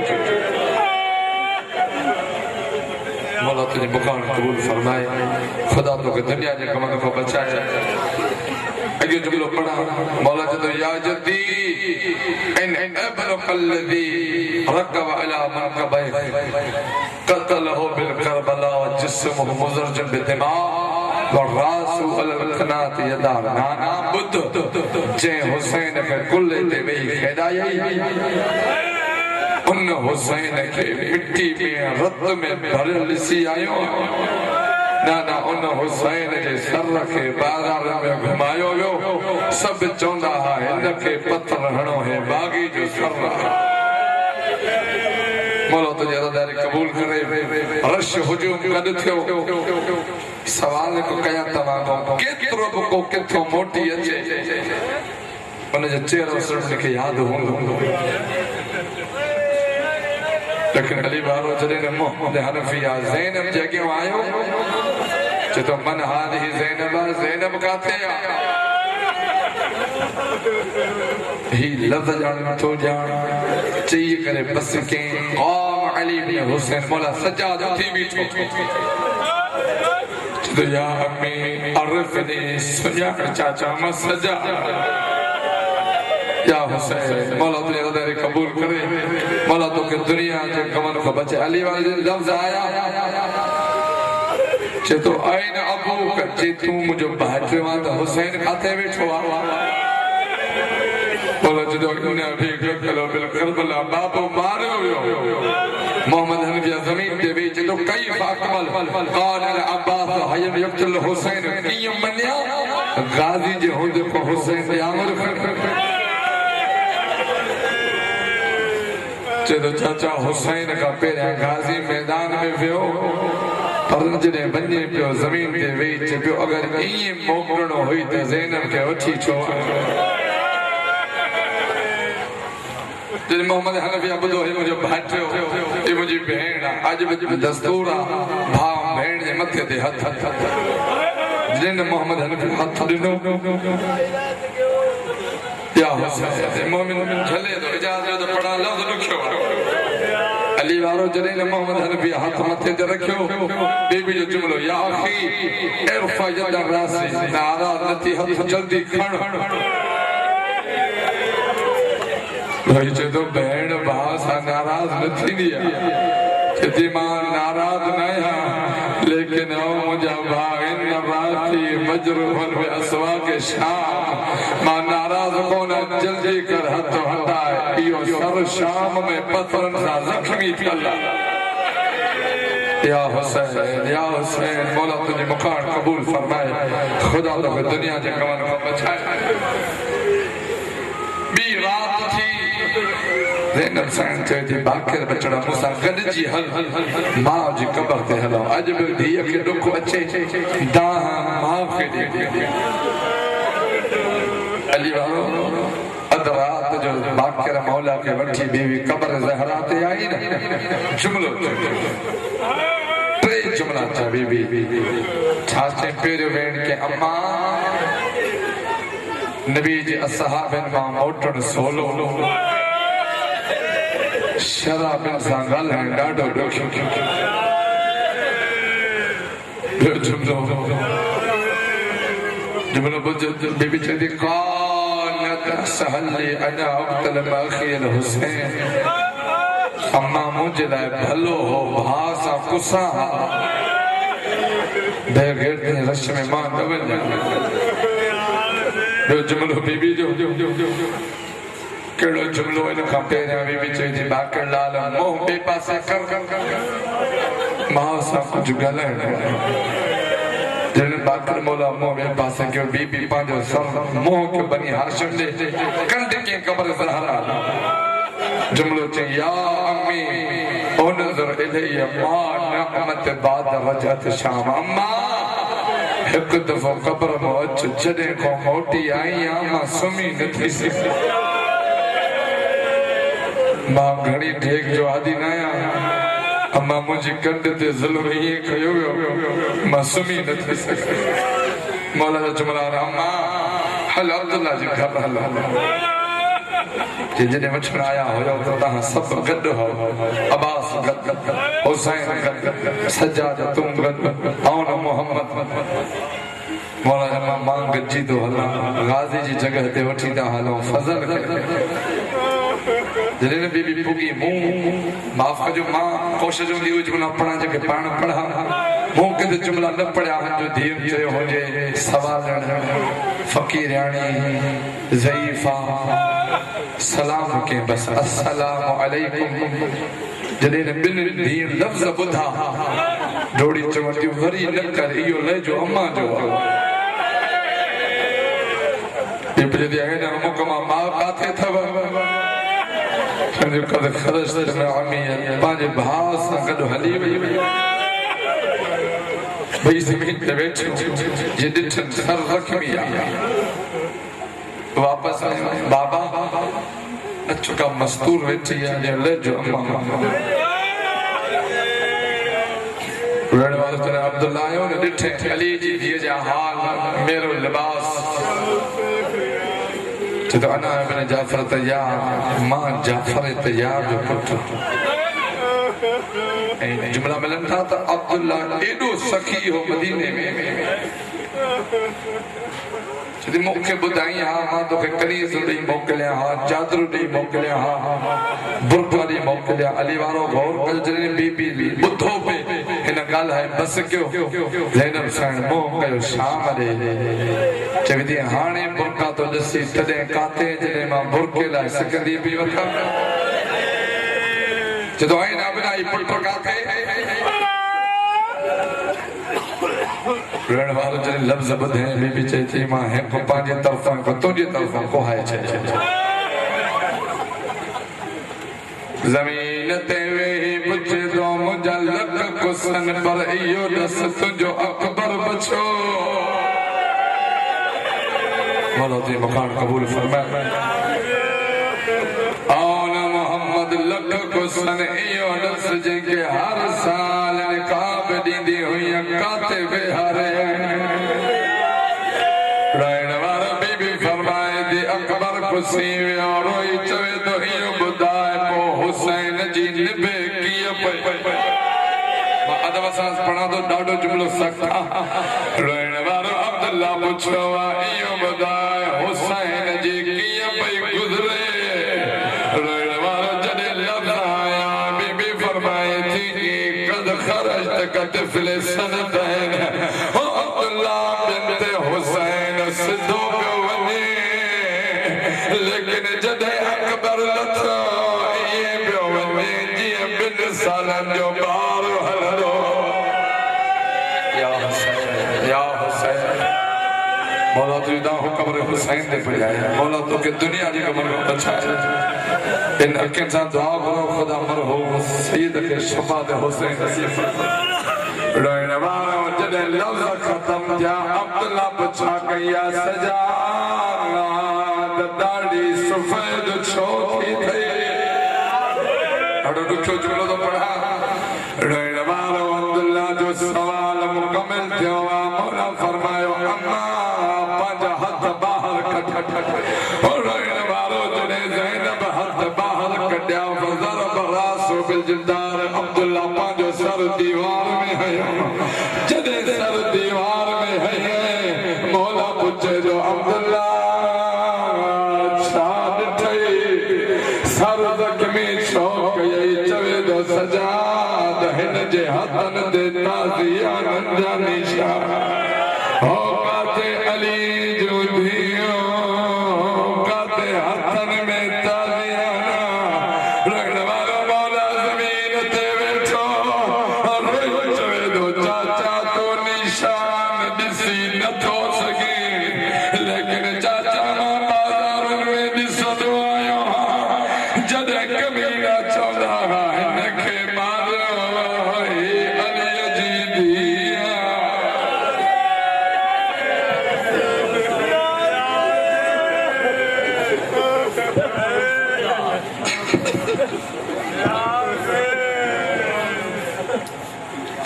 मौला तुझे मकान कबूल फरमाए खुदा तो के दुनिया के कम को बचाए अगे जुमलो पढ़ा मौला तो या जद्दी इन अबलक الذي ركب على منكبه قتله بالكربلاء وجسمه مزرج بالدماء والراس على القنات يدار नाना बुद्ध जे हुसैन के कुल ते वही खेदाई उन हुसैन के मिट्टी में रत में भरल सी आयो नाना उन हुसैन जे सर के बाजार में घुमायो वियो सब चौंदा है इनके पत्थर हणो है बागी जो सर मौला तुझे रज़ादारी कबूल करे रश हुजूम कद थियो सवाल को कया तमामो केतरो को किथो मोटी अचे उन जे चेहरो सिर्फ के याद होंदो लेकिन अली वारो जॾहिं मोहम्मद हनफिया ज़ैनब जे अॻियां आयो चए तो मन हादिही ज़ैनब काथे आहे ही लफ़्ज़ ॼाण नथो ॼाण चई करे बस के क़ौम अली बिन हुसैन मौला सज्जाद उथी बीठो तो या अम्मी अरफ़नी सुञाण चाचा मां सज्जाद या हुसैन मौला तुझे ग़दर कबूल करे मौला तो के दुनिया के गमन को बचे अली वाले लफ्ज़ आया चे तो आइन अबू कच्चे तू मुझे भाइटियो आहे तो हुसैन काथे वेठो आहे बोला जदों उन्हें अभी कलो बिल करबला बाबू मारियो वियो मोहम्मद हनफिया ज़मीन ते वेही चए तो कई फाकमल क़ाल अल अब्बास हयम यक्तुल हुसैन कीअं मन्या गाज़ी जे हूंदे को हुसैन ते आमर चए तो चाचा हुसैन का पहिरियां गाज़ी मैदान में वियो पर जॾहिं वञे पियो ज़मीन ते वेही चए पियो अगरि ईअं मोकिलणो हुई त ज़ैनब खे वठी छो जॾहिं मोहम्मद हनफिया ॿुधो हे मुंहिंजो भाइटियो हे मुंहिंजी भेण आहे अॼु बि दस्तूर आहे भाउ भेण जे मथे ते हथ जॾहिं मोहम्मद हनफिया हथ ॾिनो या हुसैन मोमिन झले तो इजाज़त तो पढ़ा लफ़्ज़ लिखियो अली वारो जॾहिं मोहम्मद हनफिया हथ मथे ते रखियो बीबी जो जुमलो या अखी इरफा यदा रासी नाराज़ नथी हथ जल्दी खण भाई चए तो भेण भाउ सां नाराज़ न थींदी आहे चए मां नाराज़ न आहियां लेकिन मुंहिंजा भाउ इन राती मजरूहन में असवा के शाम मां नाराज़ कोन जल्दी कर हथ हटाए इहो सर शाम में पत्थरन सां ज़ख्मी थियल या हुसैन मौला तुंहिंजी मुखार क़बूल फरमाए खुदा तो दुनिया जे कमन खां बचाए ॿी रात थी ज़ैनब साईं चए थी बाक़िर बचड़ा मूंसां गॾिजी हल मां जी क़बर ते हलो अॼु बि धीअ खे ॾुख अचे दाह माउ खे ॾे अली वारो अधु रात जो बाक़िर मौला खे वठी बीवी क़बर ज़हरा ते आई न जुमलो टे जुमला था बीबी छा चए पहिरियों भेण खे अम्मा नबी जे असहाबन मां मोटण सोलो शराबन सां ॻाल्हाइण ॾाढो ॾुखियो जुमलो बीबी चए थी कानत सहली अना उक़्तल अखील हुसैन अम्मा मुंहिंजे लाइ भलो हो भाउ सां कुसा बेगैर रश में मां न वञा जुमलो बीबी जो कहिड़ो जुमलो इन खां पहिरियां बीबी चई थी बाक़िर लाल मोह ॿिए पासे कर माउ सां कुझु ॻाल्हाइण जॾहिं बाक़िर मौला मोह ॿिए पासे कयो बीबी पंहिंजो सर मोह खे बनी हाशिम ॾे कंड खे क़बर ज़हरा जुमलो चई या अम्मी ओ नज़र इलैया मा नअमत बाद वजहत शाम अम्मा एक दफ़ो क़बर में अच जॾहिं खां मोटी आई आहियां मां सुम्ही नथी सघां मां घणी ढेक जो आदी न आहियां अम्मा मुंहिंजी कंड ते ज़ुल्म ईअं कयो वियो मां सुम्ही नथी सघां मौला जा जुमला अम्मा हल अब्दुल्ला जी घर हल जॾहिं वठण आया हुयो त तव्हां सभु गॾु हो अब्बास गॾु हुसैन गॾु सज्जाद तूं गॾु ऐं मोहम्मद मौला मां गॾिजी थो हलां गाज़ी जी जॻह ते वठी था हलूं फज़ल जॾहिं बीबी पुगी मूं माफ़ कजो मां कोशिशि हूंदी हुई जुमला पढ़ां जेके पाण पढ़ां मूं किथे जुमला न पढ़िया जो धीउ चयो हुजे सवालण फ़क़ीराणी ज़ईफ़ा सलाम के बस अस्सलामु अलैकुम जॾहिं ॿिनि धीउ लफ़्ज़ ॿुधा डोड़ी चवंदी वरी न कर इहो लहजो अम्मा जो माउ काथे अथव पंहिंजे भाउ सां गॾु हली वई भई ज़मीन ते वेठो जे ॾिठनि सर ज़ख्मी आहे वापस बाबा अचुका मस्तूर वेठी आहे ले जो अम्मा रणवाल तेरे अब्दुल्ला आयो ने डिठे अली जी दिए जा हाल मेरो लिबास तो अना इब्न जाफर तैयार मां जाफर तैयार जो पुत्र ऐं जुमला मिलन था तो अब्दुल्ला एडो सखी हो मदीने में जदी मुखे बुधाई हां मां तो के कनीज दी मोकलिया हां चादर दी मोकलिया हां बुरका दी मोकलिया अली वारो गौर कल जने बीबी बुधो पे इन गाल है बस क्यों ज़ैनब साण मोह कयो शाम रे चविदी हाणे बुरका तो दसी तदे काते जने मां बुरके ला सकंदी पी वखा जदो आई ना बनाई पुत्र काके रण वालो जने लफ्ज बधे बीबी चई मां है को पांजे तरफा को तुझे तरफा को है छे जमीन ते वे पुछ दो मुजल्लक कुसन पर इयो दस तुझो अकबर बचो मौला ते मकान कबूल फरमाए आन मोहम्मद लक कुसन इयो दस जिनके हर साल निकाब दींदी हुई काते बिहारे रायण वाला बीबी फरमाए दे अकबर कुसी और रोई चवे तो इयो बुदाए को हुसैन जी निभे किए पे अदब सास पढ़ा दो डाडो जुमलो सख्ता रायण वाला अब्दुल्ला पुछवा इयो बुदाए हुसैन जी किए पे गुजरे रायण वाला जदे लफ्ज आया बीबी फरमाए थी कद खरजत कतफल सनदैन हो अब्दुल्ला बिनत हुसैन सिद्धो वने लेकिन जदे अकबर लथो ये वने जी बिन सालन जो बार हलरो या हुसैन मौला तू दा हुक्म हुसैन दे पजाया मौला तो के दुनिया जी कमर को बचाए इन अकिन सा दुआ करो खुदा मरहूम सैयद के शफा दे हुसैन नसीब रोने वाला जदे लफ्ज खत्म जा अब्दुल्ला बचा गया सजा दाढ़ी सफेद छोटी थी अड़ो दुखो जुमलो तो पढ़ा रोने वाला अब्दुल्ला जो सवाल मुकम्मल थियो मौला फरमायो अम्मा पंज हाथ बाहर कट रोने वाला जदे ज़ैनब हाथ बाहर कड्या ज़रब रासो बिल जिंदार अब्दुल्ला पांजो सर दीवार में है जदे सर दीवार में है मौला पूछे जो अब्दुल्ला छाड़ थे सर जख्मी शौक यही चवे दो सजाद हिन जे हथन दे ताज़ियान जा निशान हो काते अली जो धियो काते हथन में ताज़ियान रण वाला मौला जमीन ते बैठो रोई चवे दो चाचा तो निशान दिसी न थो सके लेकिन चाचा बाजारन में दिसदो आयो जदे कमीना चौदा इनके मारो हे अली जी दिया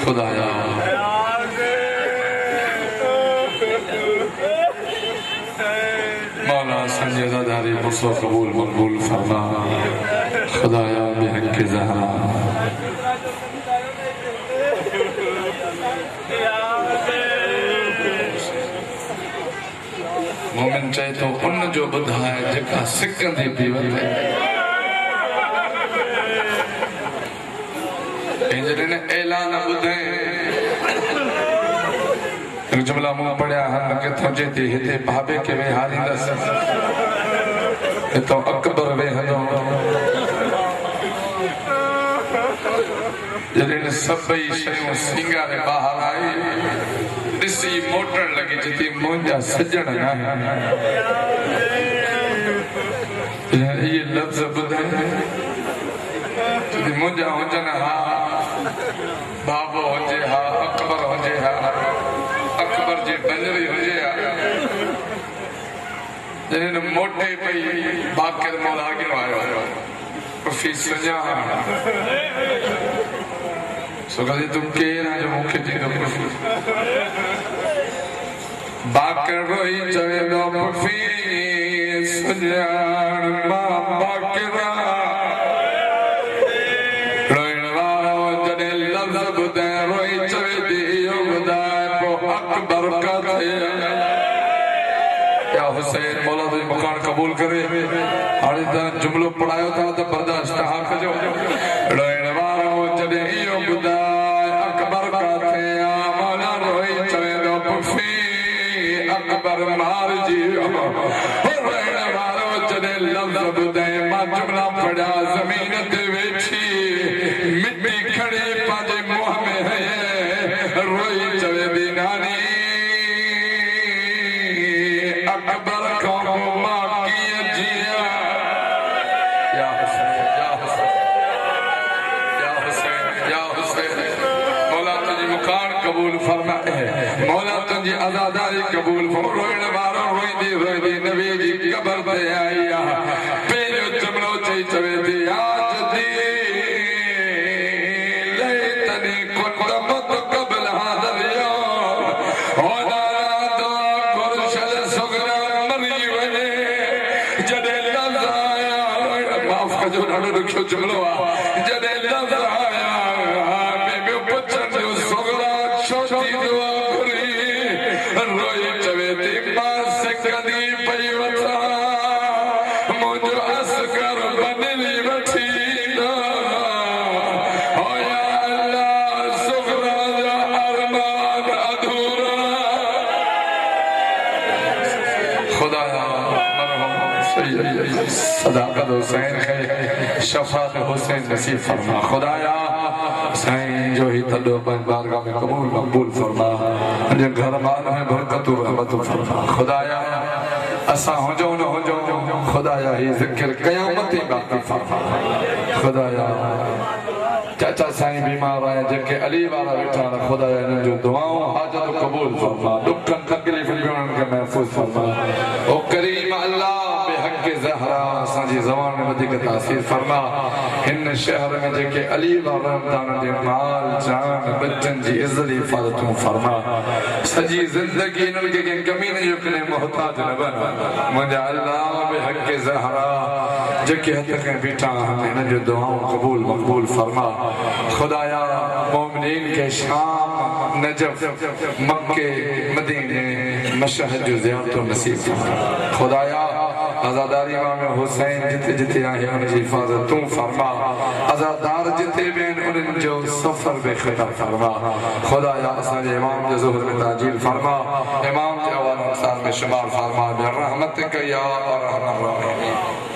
खुदाया मौला संजदाधारी मुसो कबूल मकबूल फरमा खुदाया बिहक ज़हरा मोमिन चाहे तो उन जो बुधाए जेका सिकंदी पी वते इंजने ऐलान बुधे जुमला मुंह पड़या हन के थोजे थी हिते भाबे के वे हारी दस तो अकबर वे हनो जने सबई शयूं सिंगारे बाहर आई दिसी मोटर लगी जती मुंजा सजण ना ये लफ्ज बुधे जती मुंजा हुजन हा बाबो हुजे हा अकबर हुजे हा अकबर जी बंजरी हुजे हा जने मोटे पई बाकर मौला आगे आयो फी सजा सो कदी तुम केर जो मुखे जी तो कुछ बाकर रोई चवे दो पफी सुजान मां बाकरा रोइन वारो जने लफ्ज बुदे रोई चवे दियो बुदाए को अकबर का थे या हुसैन मौला तुझ मकान कबूल करे हाणे त जुमलो पढ़ायो था तो बर्दाश्त हा कजो रोइन वारो जने इयो बुदाए अकबर का थे मौला रोई चवे दो पफी अकबर मार जी रोइन वारो जने लफ्ज बुदे मां जुमला पढ़ा जमीन ते वेठी मिट्टी खड़ी पाजे मुंह में है रोई चवे दी नानी अकबर को मां की जिया या हुसैन या हुसैन या हुसैन या हुसैन मौला तुझी मुकान कबूल फरमाए मौला तुझी आजादारी कबूल फरमा रोइन वारो रोई दी नबी जी कब्र पे आया पेरो जुमलो चई चवे दी आज दी लेतनी कुदमत कबल हादर यौम होदारा दुआ कुरशल सुगरा मरी वने जदे लफ्ज आया माफ कजो ॾाढो ॾुखियो जुमलो आहे जॾहिं लफ्ज आया ॿियो पुछण जो सुगरा छो थी दुआ घुरी रोई चवे थी मां सिकंदी पई वठां मुंहिंजो असगर बनली वठी ओ या अल्लाह सुगरा जा अरमान अधूरा खुदाया सदाकत हुसैन है शफात हुसैन नसीब फरमा खुदाया साईं जो ही तलो पर बारगाह में कबूल मकबूल फरमा जे घर माल में बरकत रहमत फरमा खुदाया असा हो जो न हो जो खुदाया ही जिक्र कयामत बाकी फरमा खुदाया चाचा साईं बीमार है जेके अली वाला बैठा है खुदाया इन जो दुआओं हाजत कबूल फरमा दुखन तकलीफ उन के महफूज फरमा ओ करीम अल्लाह बेहक ज़हरा असांजी ज़बान में वधिक तासीर फरमा इन शहर में जेके अली वाला दान दे माल जान बच्चन जी इज्जत हिफाजत फरमा सजी जिंदगी इन के कमी न जो कने मोहताज न बन मुझे अल्लाह बेहक ज़हरा जेके हथ के बीठा इन जो दुआओं कबूल मकबूल फरमा खुदाया मोमिनीन के शाम नजफ मक्के मदीने मशहद जो ज़ियारत नसीब फरमा खुदाया आजादारी में हुसैन जिते जिते आहे उनकी हिफाजत तू फरमा आजादार जिते बेन उन जो सफर बेखतर फरमा खुदाया असांजे इमाम जो ज़ुहर में ताजील फरमा इमाम के अवान इंसान में शुमार फरमा बिरहमतिक या अरहमर राहिमीन।